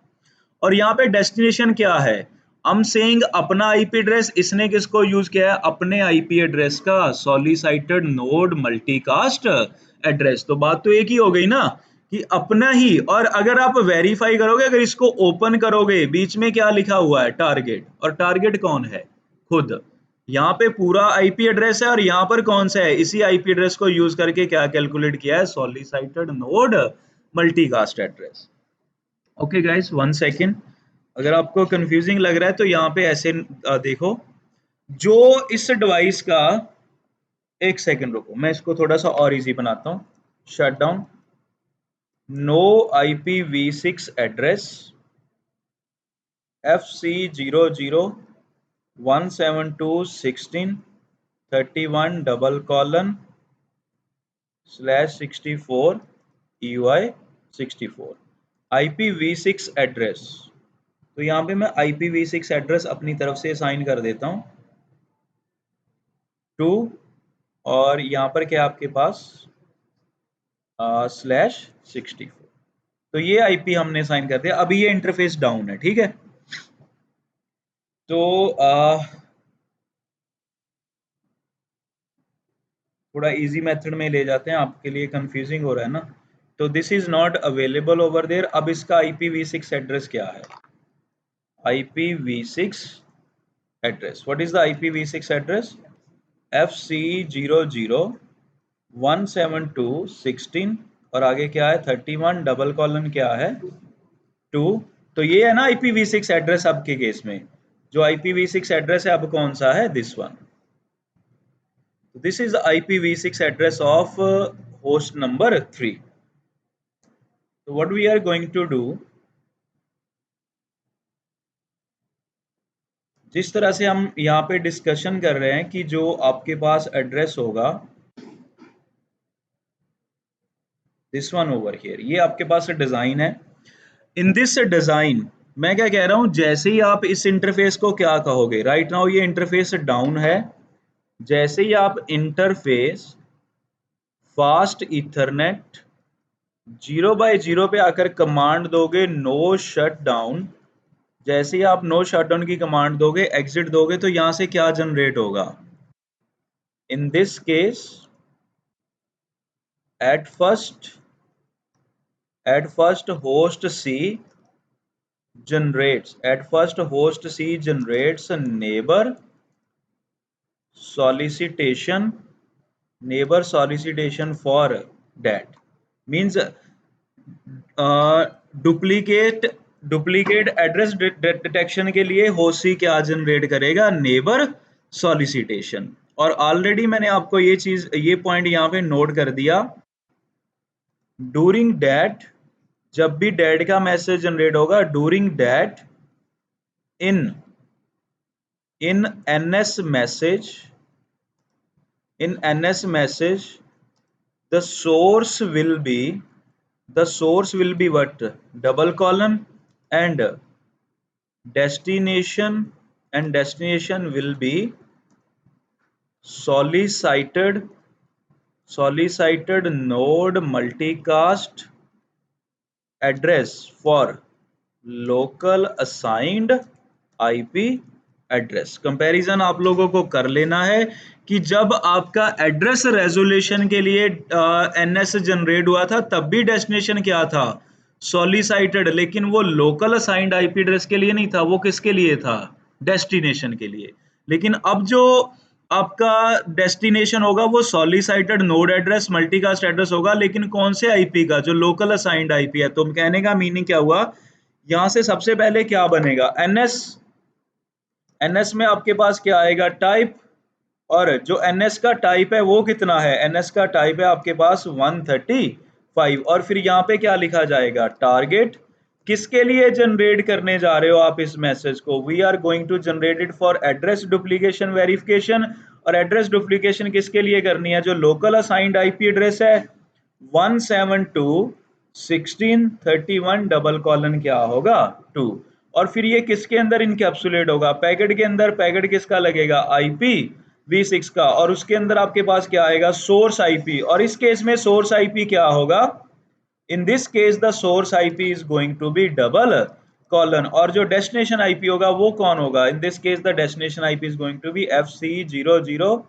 A: और यहाँ पे डेस्टिनेशन क्या है, हम सेइंग अपना आईपी एड्रेस, इसने किसको यूज किया है, अपने आईपी एड्रेस का, सॉलिसाइटेड नोड मल्टीकास्ट एड्रेस। तो बात तो एक ही हो गई ना कि अपना ही। और अगर आप वेरीफाई करोगे, अगर इसको ओपन करोगे, बीच में क्या लिखा हुआ है, टारगेट। और टारगेट कौन है, खुद। यहाँ पे पूरा आईपी एड्रेस है और यहाँ पर कौन सा है, इसी आईपी एड्रेस को यूज करके क्या कैलकुलेट किया है, solicited node multicast address. Okay guys, one second. अगर आपको कंफ्यूजिंग लग रहा है तो यहाँ पे ऐसे देखो, जो इस डिवाइस का, एक सेकेंड रुको, मैं इसको थोड़ा सा और इजी बनाता हूँ। Shut down no IPv6 address FC00 172.16.31:/64 EY64 IPv6 address. तो यहाँ पे मैं IPv6 एड्रेस अपनी तरफ से साइन कर देता हूँ 2, और यहाँ पर क्या आपके पास /64। तो ये आईपी हमने साइन कर दिया। अभी ये इंटरफेस डाउन है, ठीक है। तो थोड़ा इजी मेथड में ले जाते हैं, आपके लिए कंफ्यूजिंग हो रहा है ना। तो this is not available over there. अब इसका IPv6 एड्रेस क्या है, IPv6 address, what is the IPv6 address, FC00 172.16 और आगे क्या है 31 डबल कॉलन क्या है 2। तो ये है ना IPv6 एड्रेस। अब के केस में जो IPv6 एड्रेस है अब कौन सा है, this one. This is IPv6 address of host number 3। So what we are going to do, जिस तरह से हम यहाँ पे डिस्कशन कर रहे हैं कि जो आपके पास एड्रेस होगा, दिस वन ओवर हियर, ये आपके पास डिजाइन है। इन दिस डिजाइन मैं क्या कह रहा हूं, जैसे ही आप इस इंटरफेस को क्या कहोगे, राइट नाउ ये इंटरफेस डाउन है। जैसे ही आप इंटरफेस फास्ट इथरनेट 0/0 पे आकर कमांड दोगे नो शट डाउन, जैसे ही आप नो शट डाउन की कमांड दोगे, एग्जिट दोगे, तो यहां से क्या जनरेट होगा, in this case at first at first host C generates a solicitation neighbor solicitation for that, means duplicate address detection के लिए होसी क्या जनरेट करेगा, नेबर सॉलिसिटेशन। और ऑलरेडी मैंने आपको ये पॉइंट यहाँ पे नोट कर दिया, डूरिंग डैट, जब भी डैट का मैसेज जनरेट होगा, during that in NS message the source will be what, double colon, and destination will be solicited node multicast address for local assigned IP address. Comparison आप लोगों को कर लेना है कि जब आपका एड्रेस रेजोल्यूशन के लिए एनएस जनरेट हुआ था तब भी डेस्टिनेशन क्या था, सॉलिसाइटेड, लेकिन वो लोकल असाइंड आईपी एड्रेस के लिए नहीं था, वो किसके लिए था, डेस्टिनेशन के लिए। लेकिन अब जो आपका डेस्टिनेशन होगा वो सॉलिसाइटेड नोड एड्रेस मल्टीकास्ट एड्रेस होगा, लेकिन कौन से आईपी का, जो लोकल असाइंड आईपी है। तो कहने का मीनिंग क्या हुआ, यहां से सबसे पहले क्या बनेगा, एनएस में आपके पास क्या आएगा, टाइप, और जो एनएस का टाइप है वो कितना है, एनएस का टाइप है आपके पास 135, और फिर यहाँ पे क्या लिखा जाएगा, टारगेट। किसके लिए जनरेट करने जा रहे हो आप इस मैसेज को, we are going to generate it for address duplication verification. और एड्रेस डुप्लीकेशन किसके लिए करनी है, जो लोकल असाइंड आईपी एड्रेस है 172.16.31 डबल कॉलन क्या होगा 2, और फिर ये किसके अंदर इनकैप्सुलेट होगा, पैकेट के अंदर। पैकेट किसका लगेगा, IPv6 का, और उसके अंदर आपके पास क्या आएगा, सोर्स आईपी। और इस केस में सोर्स आईपी क्या होगा, in this case the source IP is going to be double colon, और जो डेस्टिनेशन आईपी होगा वो कौन होगा, in this case the destination IP is going to be FC00,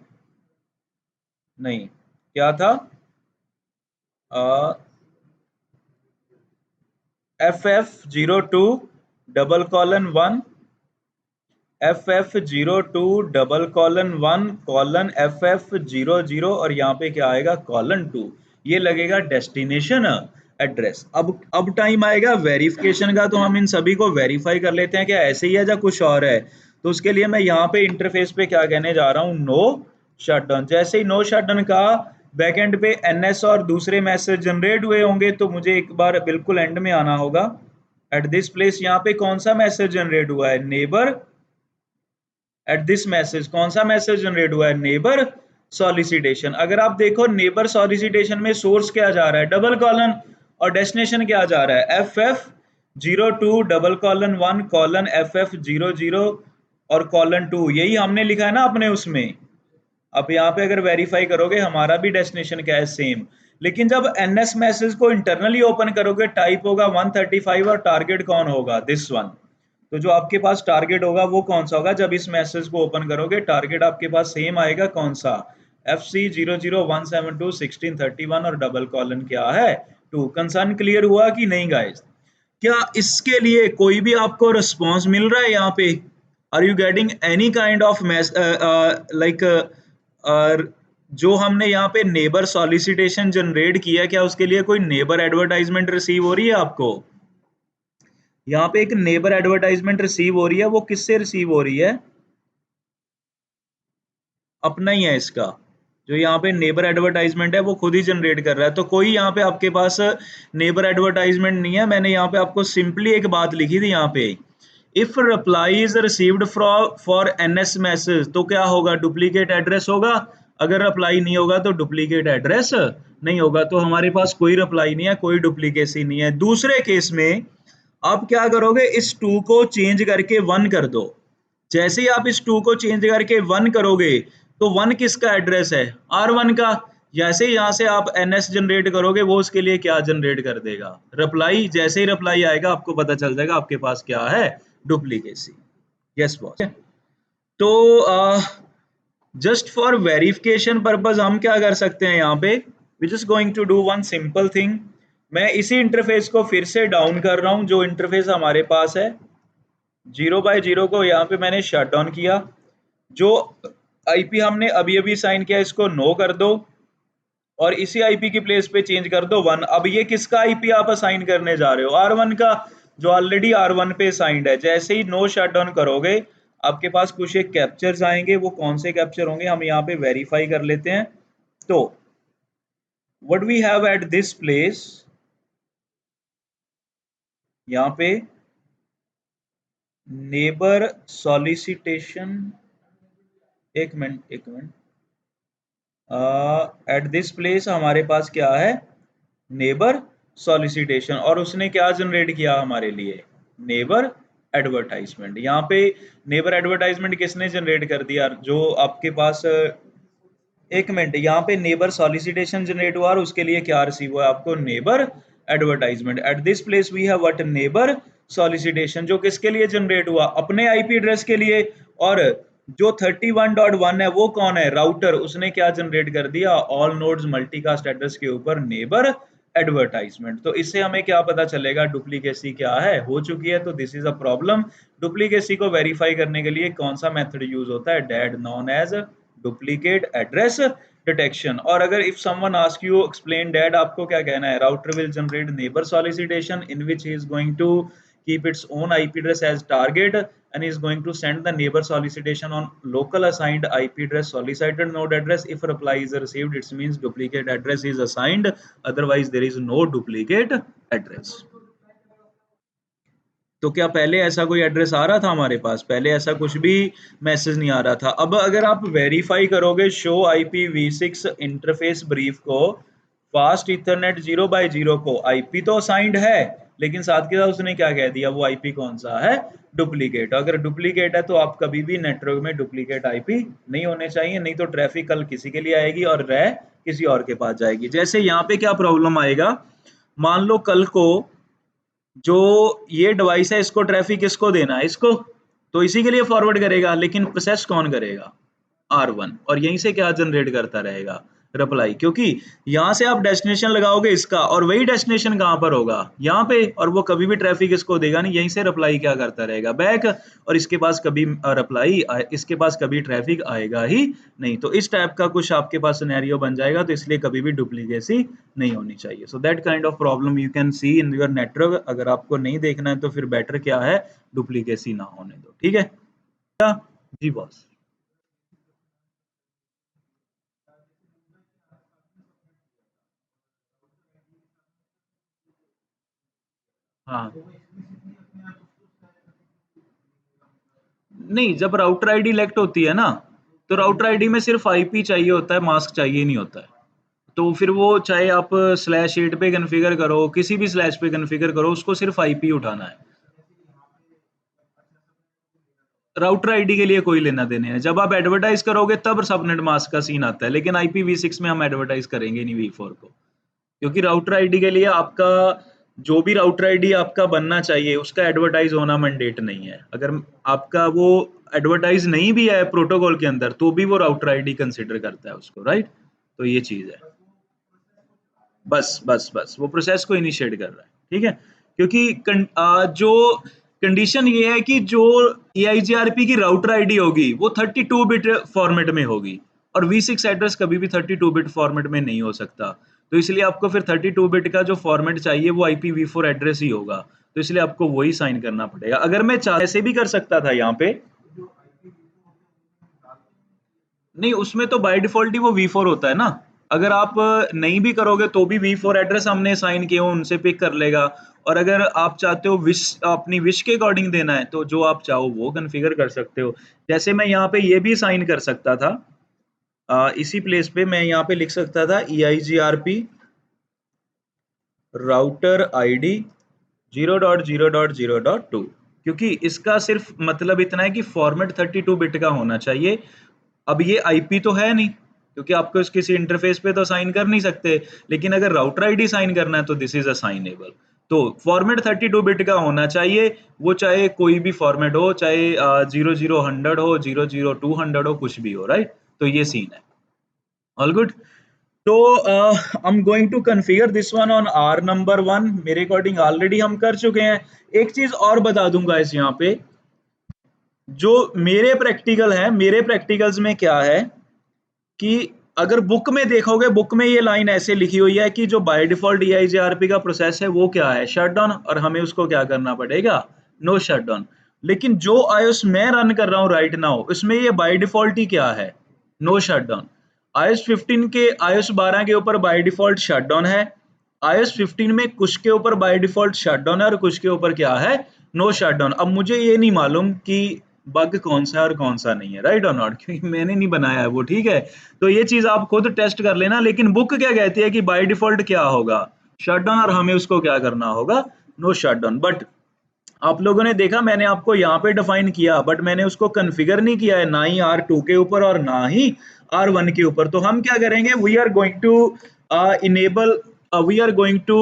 A: नहीं क्या था, FF02:1 FF02:1 FF00, और यहाँ पे क्या आएगा, :2, ये लगेगा डेस्टिनेशन एड्रेस। अब टाइम आएगा वेरिफिकेशन का, तो हम इन सभी को वेरीफाई कर लेते हैं क्या ऐसे ही है या कुछ और है। तो उसके लिए मैं यहाँ पे इंटरफेस पे क्या कहने जा रहा हूँ, नो शटडाउन। जैसे ही नो शटडाउन का बैकएंड पे एनएस और दूसरे मैसेज जनरेट हुए होंगे, तो मुझे एक बार बिल्कुल एंड में आना होगा। एट दिस प्लेस यहाँ पे कौन सा मैसेज जनरेट हुआ है, नेबर। एट दिस मैसेज कौन सा मैसेज जनरेट हुआ है, नेबर सॉलिसिटेशन। अगर आप देखो नेबर सॉलिसिटेशन में सोर्स क्या जा रहा है, डबल कॉलन, और डेस्टिनेशन क्या जा रहा है, FF02:1 FF00 और :2, यही हमने लिखा है ना अपने उसमें। अब यहाँ पे अगर वेरीफाई करोगे हमारा भी डेस्टिनेशन क्या है, सेम। लेकिन जब एनएस मैसेज को इंटरनली ओपन करोगे, टाइप होगा 135 और टारगेट कौन होगा, दिस वन। तो जो आपके पास टारगेट होगा वो कौन सा होगा, जब इस मैसेज को ओपन करोगे टारगेट आपके पास सेम आएगा, कौन सा, FC00:172.16.31 और डबल कॉलन क्या है 2। कंसर्न क्लियर हुआ कि नहीं गाइस? क्या इसके लिए कोई भी आपको रिस्पॉन्स मिल रहा है यहाँ पे, are you getting any kind of like, जो हमने यहाँ पे नेबर सॉलिसिटेशन जनरेट किया, क्या उसके लिए कोई नेबर एडवर्टाइजमेंट रिसीव हो रही है आपको? यहाँ पे एक नेबर एडवर्टाइजमेंट रिसीव हो रही है, वो किससे रिसीव हो रही है, अपना ही है इसका। जो यहाँ पे नेबर एडवर्टाइजमेंट है वो खुद ही जनरेट कर रहा है, तो कोई यहाँ पे आपके पास नेबर एडवर्टाइजमेंट नहीं है। मैंने यहाँ पे आपको सिंपली एक बात लिखी थी यहाँ पे, if reply is received for NS message, तो क्या होगा, डुप्लीकेट एड्रेस होगा। अगर रिप्लाई नहीं होगा तो डुप्लीकेट एड्रेस नहीं होगा। तो हमारे पास कोई रिप्लाई नहीं है, कोई डुप्लीकेसी नहीं है। दूसरे केस में आप क्या करोगे, इस 2 को चेंज करके 1 कर दो। जैसे ही आप इस 2 को चेंज करके 1 करोगे, तो 1 किसका एड्रेस है, R1 का। जैसे ही यहाँ से आप NS जनरेट करोगे, वो उसके लिए क्या जनरेट कर देगा, रिप्लाई। जैसे ही रिप्लाई आएगा आपको पता चल जाएगा आपके पास क्या है, डुप्लीकेसी। Yes boss. तो जस्ट फॉर वेरिफिकेशन पर्पस हम क्या कर सकते हैं यहाँ पे, we just going to do one simple thing, मैं इसी इंटरफेस को फिर से डाउन कर रहा हूं, जो इंटरफेस हमारे पास है 0/0 को यहाँ पे मैंने शट डाउन किया। जो आईपी हमने अभी अभी साइन किया इसको नो कर दो और इसी आईपी की प्लेस पे चेंज कर दो 1। अब ये किसका आईपी आप असाइन करने जा रहे हो? R1 का, जो ऑलरेडी R1 पे साइंड है। जैसे ही नो शट डाउन करोगे आपके पास कुछ एक कैप्चर्स आएंगे, वो कौन से कैप्चर होंगे हम यहाँ पे वेरीफाई कर लेते हैं। तो what we have at this place, यहाँ पे नेबर सॉलिसिटेशन, एक मिनट एट दिस प्लेस हमारे पास क्या है, नेबर सॉलिसिटेशन, और उसने क्या जनरेट किया हमारे लिए, नेबर एडवर्टाइजमेंट। यहाँ पे नेबर एडवर्टाइजमेंट किसने जनरेट कर दिया, जो आपके पास एक मिनट, यहाँ पे नेबर सॉलिसिटेशन जनरेट हुआ और उसके लिए क्या रिसीव हुआ आपको, neighbour advertisement. At this place we have what, neighbour solicitation, जो किसके लिए जनरेट हुआ, अपने आईपी एड्रेस के लिए। और जो 31.1 है वो कौन है, राउटर, उसने क्या जनरेट कर दिया, ऑल नोड्स मल्टीकास्ट एड्रेस के ऊपर नेबर एडवर्टाइजमेंट। तो इससे हमें क्या पता चलेगा, डुप्लीकेसी क्या है, हो चुकी है। तो this is a problem. Duplicacy को वेरीफाई करने के लिए कौन सा मेथड यूज होता है, that, known as duplicate address detection. और अगर if someone ask you explain that, आपको क्या कहना है, router will generate neighbour solicitation in which he is going to keep its own IP address as target and is going to send the neighbor solicitation on local assigned IP address solicited node address. If reply is received, it means duplicate address is assigned, otherwise there is no duplicate address. तो क्या पहले ऐसा कोई एड्रेस आ रहा था हमारे पास, पहले ऐसा कुछ भी मैसेज नहीं आ रहा था। अब अगर आप वेरीफाई करोगे शो IPv6 इंटरफेस ब्रीफ को, फास्ट इथरनेट 0/0 को आईपी तो असाइंड है, लेकिन साथ के साथ उसने क्या कह दिया, वो आईपी कौन सा है, डुप्लीकेट। अगर डुप्लीकेट है तो आप कभी भी नेटवर्क में डुप्लीकेट आईपी नहीं होने चाहिए, नहीं तो ट्रैफिक कल किसी के लिए आएगी और रह किसी और के पास जाएगी। जैसे यहाँ पे क्या प्रॉब्लम आएगा, मान लो कल को जो ये डिवाइस है इसको ट्रैफिक किसको देना है, इसको, तो इसी के लिए फॉरवर्ड करेगा, लेकिन प्रोसेस कौन करेगा, R1, और यहीं से क्या जनरेट करता रहेगा, रिप्लाई। क्योंकि यहाँ से आप डेस्टिनेशन लगाओगे इसका, और वही डेस्टिनेशन कहाँ पर होगा, यहाँ पे, और वो कभी भी ट्रैफिक इसको देगा नहीं, यहीं से रिप्लाई क्या करता रहेगा, बैक, और इसके पास कभी रिप्लाई, इसके पास कभी ट्रैफिक आएगा ही नहीं। तो इस टाइप का कुछ आपके पास सिनेरियो बन जाएगा, तो इसलिए कभी भी डुप्लीकेसी नहीं होनी चाहिए। So that kind of problem you can see in your network. अगर आपको नहीं देखना है तो फिर बेटर क्या है, डुप्लीकेसी ना होने दो, ठीक है जी बॉस। हाँ, नहीं, जब राउटर आईडी लेक्ट होती है ना, तो राउटर आईडी में सिर्फ आईपी चाहिए होता है, मास्क चाहिए नहीं होता है। तो फिर वो चाहे आप /8 पे कॉन्फ़िगर करो, किसी भी स्लैश पे कॉन्फ़िगर करो, उसको सिर्फ आईपी उठाना है। राउटर आईडी के लिए कोई लेना देने है। जब आप एडवर्टाइज करोगे तब सबनेट मास्क का सीन आता है, लेकिन IPv6 में हम एडवर्टाइज करेंगे नहीं V4 को, क्योंकि राउटर आईडी के लिए आपका जो भी राउटर आईडी आपका बनना चाहिए उसका एडवर्टाइज होना मैंडेट नहीं है। अगर आपका वो एडवर्टाइज नहीं भी है प्रोटोकॉल के अंदर, तो भी वो राउटर आईडी कंसिडर करता है उसको, राइट। तो ये चीज है, बस वो प्रोसेस को इनिशिएट कर रहा है, ठीक है। क्योंकि जो कंडीशन ये है कि जो EIGRP की राउटर आईडी होगी वो 32 बिट फॉर्मेट में होगी, और V6 एड्रेस कभी भी 32 बिट फॉर्मेट में नहीं हो सकता। तो इसलिए आपको फिर 32 बिट का जो फॉर्मेट चाहिए वो IPv4 एड्रेस ही होगा, तो इसलिए आपको वही साइन करना पड़ेगा। अगर मैं ऐसे भी कर सकता था यहाँ पे, नहीं, उसमें तो बाय डिफॉल्ट ही वो V4 होता है ना। अगर आप नहीं भी करोगे तो भी V4 एड्रेस हमने साइन किए हो उनसे पिक कर लेगा। और अगर आप चाहते हो विश, अपनी विश के अकॉर्डिंग देना है, तो जो आप चाहो वो कॉन्फ़िगर कर सकते हो। जैसे मैं यहाँ पे ये भी साइन कर सकता था, इसी प्लेस पे मैं यहाँ पे लिख सकता था EIGRP राउटर ID 0.0.0.2, क्योंकि इसका सिर्फ मतलब इतना है कि फॉर्मेट 32 बिट का होना चाहिए। अब ये आईपी तो है नहीं, क्योंकि आपको इस किसी इंटरफेस पे तो साइन कर नहीं सकते, लेकिन अगर राउटर आईडी साइन करना है तो दिस इज असाइनेबल। तो फॉर्मेट 32 बिट का होना चाहिए, वो चाहे कोई भी फॉर्मेट हो, चाहे 0000 हो, 00200 हो, कुछ भी हो, राइट। तो ये सीन है, ऑल गुड। तो I am going to configure this one on R number 1। मेरे अकॉर्डिंग ऑलरेडी हम कर चुके हैं। एक चीज और बता दूंगा इस यहाँ पे, जो मेरे प्रैक्टिकल है, मेरे प्रैक्टिकल्स में क्या है कि अगर बुक में देखोगे, बुक में ये लाइन ऐसे लिखी हुई है कि जो बाय डिफॉल्ट EIGRP का प्रोसेस है वो क्या है, शट डाउन, और हमें उसको क्या करना पड़ेगा, नो शट डाउन। लेकिन जो iOS मैं रन कर रहा हूँ राइट नाउ, उसमें ये बाय डिफॉल्ट ही क्या है, नो शट डाउन। iOS 15 के, iOS 12 के ऊपर बाय डिफॉल्ट शट डाउन है। iOS 15 में कुछ के ऊपर बाय डिफॉल्ट शट डाउन है और कुछ के ऊपर क्या है, नो शट डाउन। अब मुझे ये नहीं मालूम कि बग कौन सा है और कौन सा नहीं है, राइट और नॉट, क्योंकि मैंने नहीं बनाया है वो, ठीक है। तो ये चीज आप खुद टेस्ट कर लेना। लेकिन बुक क्या कहती है कि बाय डिफॉल्ट क्या होगा, शट डाउन, और हमें उसको क्या करना होगा, नो शट डाउन। बट आप लोगों ने देखा मैंने आपको यहाँ पे डिफाइन किया, बट मैंने उसको कन्फिगर नहीं किया है, ना ही R2 के ऊपर और ना ही R1 के ऊपर। तो हम क्या करेंगे, we are going to enable we are going to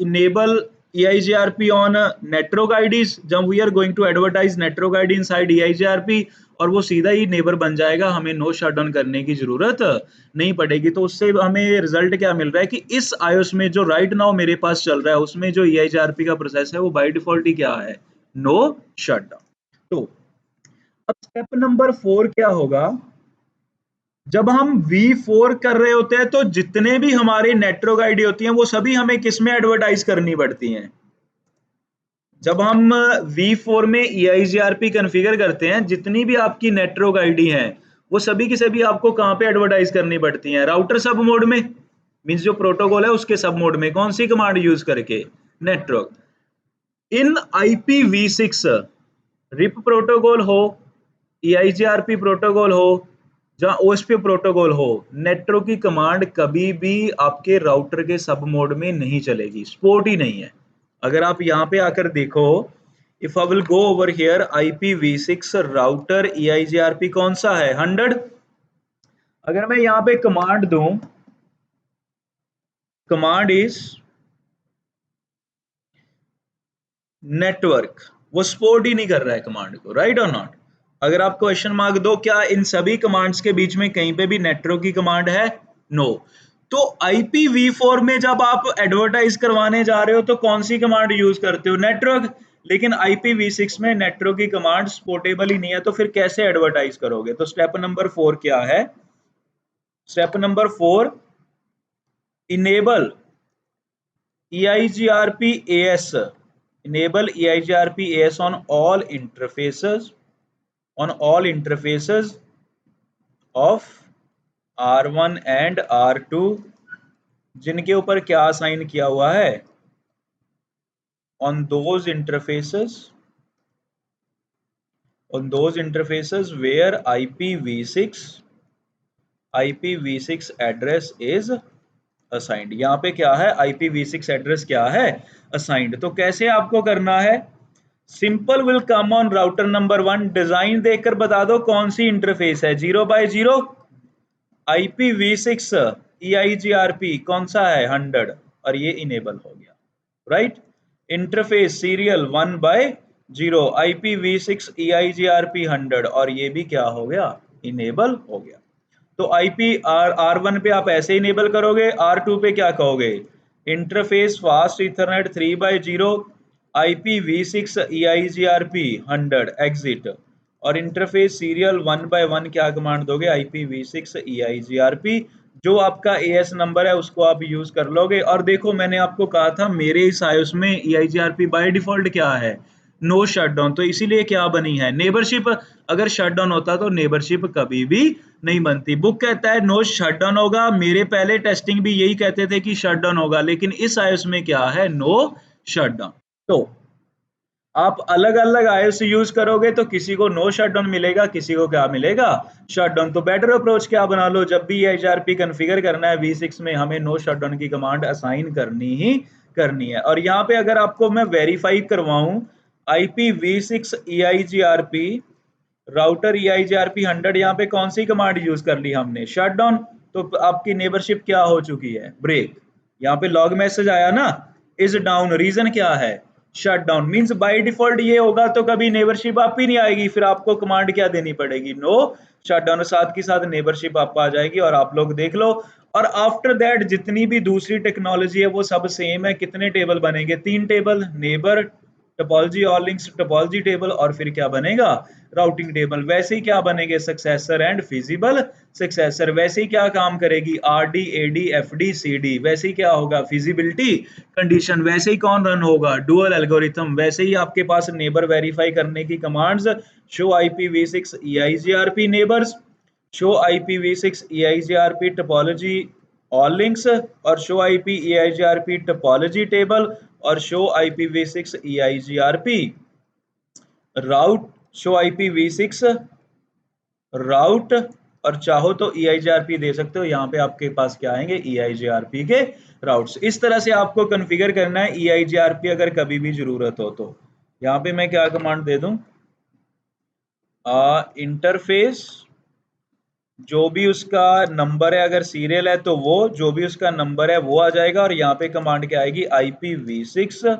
A: enable EIGRP on network IDs। जब we are going to advertise network ID inside EIGRP, और वो सीधा ही नेबर बन जाएगा, हमें नो शटडाउन करने की जरूरत नहीं पड़ेगी। तो उससे हमें रिजल्ट क्या मिल रहा है कि इस iOS में जो राइट नाउ मेरे पास चल रहा है, उसमें जो EIGRP का प्रोसेस है वो बाय डिफॉल्ट ही क्या है, नो शटडाउन। तो अब स्टेप नंबर 4 क्या होगा, जब हम V4 कर रहे होते हैं तो जितने भी हमारे नेटवर्क आईडी होती हैं वो सभी हमें किस में एडवर्टाइज करनी पड़ती हैं। जब हम V4 में EIGRP कॉन्फ़िगर करते हैं, जितनी भी आपकी नेटवर्क आईडी हैं वो सभी की सभी आपको कहाँ पे एडवर्टाइज करनी पड़ती हैं, राउटर सब मोड में, मींस जो प्रोटोकॉल है उसके सब मोड में। कौन सी कमांड यूज करके, network in IPv6 RIP protocol हो, EIGRP प्रोटोकॉल हो, जहां OSPF प्रोटोकॉल हो, नेटवर्क की कमांड कभी भी आपके राउटर के सब मोड में नहीं चलेगी, सपोर्ट ही नहीं है। अगर आप यहाँ पे आकर देखो, if I will go over here IPv6 router EIGRP कौन सा है, 100। अगर मैं यहाँ पे कमांड दूं, कमांड इज नेटवर्क, वो सपोर्ट ही नहीं कर रहा है कमांड को, राइट और नॉट। अगर आप क्वेश्चन मार्क दो, क्या इन सभी कमांड्स के बीच में कहीं पे भी नेटवर्क की कमांड है, नो। तो IPv4 में जब आप एडवर्टाइज करवाने जा रहे हो तो कौन सी कमांड यूज करते हो, नेटवर्क। लेकिन IPv6 में नेटवर्क की कमांड सपोर्टेबल ही नहीं है, तो फिर कैसे एडवर्टाइज करोगे। तो स्टेप नंबर 4 क्या है, step number 4, enable EIGRP AS, enable EIGRP AS on all interfaces of R1 and R2 जिनके ऊपर क्या असाइन किया हुआ है, on those interfaces where IPv6 address is assigned। यहाँ पे क्या है, IPv6 एड्रेस क्या है, असाइंड। तो कैसे आपको करना है, simple will come on router number 1, design देखकर बता दो कौन सी इंटरफेस है, 0x0 IPv6 EIGRP कौन सा है, 100, और ये इनेबल हो गया, right. Interface serial 1/0 IPv6 EIGRP 100, और ये भी क्या हो गया, इनेबल हो गया। तो R1 पे आप ऐसे इनेबल करोगे, R2 पे क्या कहोगे, interface fast Ethernet 3/0 IPv6 EIGRP 100 exit, और इंटरफेस सीरियल 1/1 क्या कमांड दोगे, IPv6 EIGRP, जो आपका AS नंबर है उसको आप यूज कर लोगे। और देखो मैंने आपको कहा था मेरे इस iOS में EIGRP बाय डिफॉल्ट क्या है, नो शटडाउन, तो इसीलिए क्या बनी है, नेबरशिप। अगर शटडाउन होता तो नेबरशिप कभी भी नहीं बनती। बुक कहता है नो शटडाउन होगा, मेरे पहले टेस्टिंग भी यही कहते थे कि शटडाउन होगा, लेकिन इस iOS में क्या है, नो शटडाउन। तो आप अलग अलग iOS यूज करोगे तो किसी को नो शटडाउन मिलेगा, किसी को क्या मिलेगा, शटडाउन। तो बेटर अप्रोच क्या बना लो, जब भी EIGRP कॉन्फ़िगर करना है V6 में, हमें नो शटडाउन की कमांड असाइन करनी ही करनी है। और यहाँ पे अगर आपको मैं वेरीफाई करवाऊं, IPv6 EIGRP राउटर EIGRP 100, यहाँ पे कौन सी कमांड यूज कर ली हमने, शटडाउन। तो आपकी नेबरशिप क्या हो चुकी है, ब्रेक। यहाँ पे लॉग मैसेज आया ना, इज डाउन, रीजन क्या है, shut down. Means by default ये होगा तो कभी नेबरशिप आप ही नहीं आएगी, फिर आपको कमांड क्या देनी पड़ेगी, नो शट डाउन, साथ के साथ नेबरशिप आपको आ जाएगी। और आप लोग देख लो और आफ्टर दैट जितनी भी दूसरी टेक्नोलॉजी है वो सब सेम है। कितने टेबल बनेंगे? 3 table, neighbour, topology, all links topology table, और फिर क्या बनेगा? Routing table. वैसे ही क्या बनेंगे? Successor and feasible successor. वैसे ही क्या काम करेगी? RD, AD, FD, CD। वैसे ही क्या होगा? Feasibility condition. वैसे ही कौन रन होगा? Dual algorithm. वैसे ही आपके पास नेबर वेरीफाई करने की commands, show IPv6 EIGRP neighbours, show IPv6 EIGRP topology all links, और show IP EIGRP topology table, और show IPv6 EIGRP route, show IPv6 route, और चाहो तो EIGRP दे सकते हो। यहाँ पे आपके पास क्या आएंगे? EIGRP के राउट्स। इस तरह से आपको कॉन्फ़िगर करना है EIGRP अगर कभी भी जरूरत हो तो। यहाँ पे मैं क्या कमांड दे दूं? इंटरफेस, जो भी उसका नंबर है, अगर सीरियल है तो वो, जो भी उसका नंबर है वो आ जाएगा, और यहाँ पे कमांड क्या आएगी? IPv6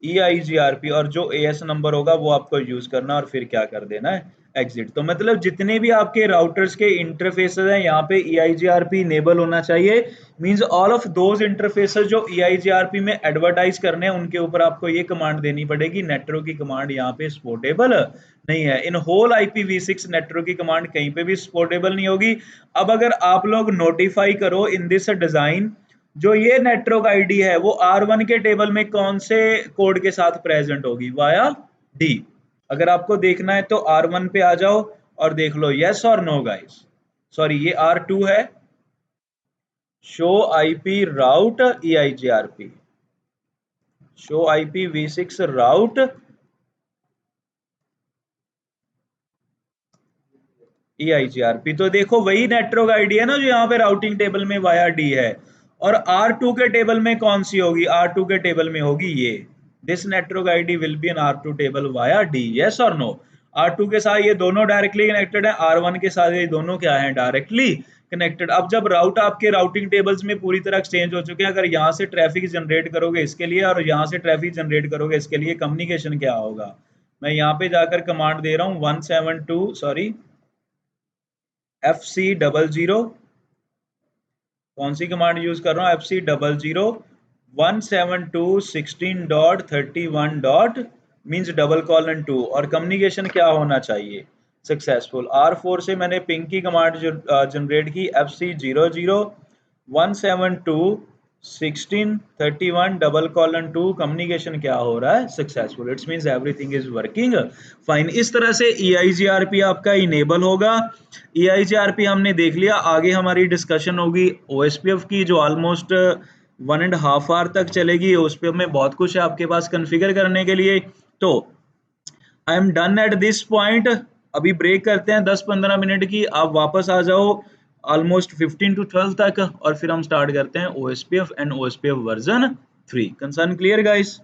A: EIGRP, और जो AS नंबर होगा वो आपको यूज करना, और फिर क्या कर देना है? एग्जिट। तो मतलब जितने भी आपके राउटर्स के इंटरफेसेस हैं यहाँ पे EIGRP इनेबल होना चाहिए। Means all of those interfaces जो EIGRP में एडवर्टाइज करने हैं उनके ऊपर आपको ये कमांड देनी पड़ेगी। नेटवर्क की कमांड यहाँ पे सपोर्टेबल नहीं है। इन होल IPv6 नेटवर्क की कमांड कहीं पे भी सपोर्टेबल नहीं होगी। अब अगर आप लोग नोटिफाई करो इन दिस डिजाइन, जो ये नेटवर्क आईडी है वो R1 के टेबल में कौन से कोड के साथ प्रेजेंट होगी? Via D। अगर आपको देखना है तो R1 पे आ जाओ और देख लो, यस और नो गाइस। सॉरी, ये R2 है। शो IP राउट EIGRP, शो IPv6 राउट EIGRP। तो देखो वही नेटवर्क आईडी है ना जो यहाँ पे राउटिंग टेबल में वाया D है। और R2 के टेबल में कौन सी होगी? R2 के टेबल में होगी ये, this network ID will be an R2 table via D। Yes और नो? R2 के साथ ये दोनों डायरेक्टली कनेक्टेड है, R1 के साथ ये दोनों क्या है? Directly connected. अब जब राउट आपके राउटिंग टेबल्स में पूरी तरह एक्सचेंज हो चुके हैं, अगर यहाँ से ट्रैफिक जनरेट करोगे इसके लिए और यहाँ से ट्रैफिक जनरेट करोगे इसके लिए, कम्युनिकेशन क्या होगा? मैं यहाँ पे जाकर कमांड दे रहा हूँ 172, सॉरी FC00, कौन सी कमांड यूज कर रहा हूँ? FC00 172.16.31. मीन्स डबल कॉलन 2, और कम्युनिकेशन क्या होना चाहिए? सक्सेसफुल। R4 से मैंने पिंग की कमांड जनरेट की FC00 172.16.31 डबल कॉलन 2। कम्युनिकेशन क्या हो रहा है? Successful. It's means everything is working fine. इस तरह से EIGRP आपका इनेबल होगा। EIGRP हमने देख लिया। आगे हमारी डिस्कशन होगी OSPF की, जो ऑलमोस्ट 1.5 आवर तक चलेगी। OSPF में बहुत कुछ है आपके पास कॉन्फ़िगर करने के लिए। तो I am done at this point. अभी ब्रेक करते हैं 10-15 मिनट की, आप वापस आ जाओ ऑलमोस्ट 15 to 12 तक, और फिर हम स्टार्ट करते हैं OSPF and OSPF version 3। Concern clear guys?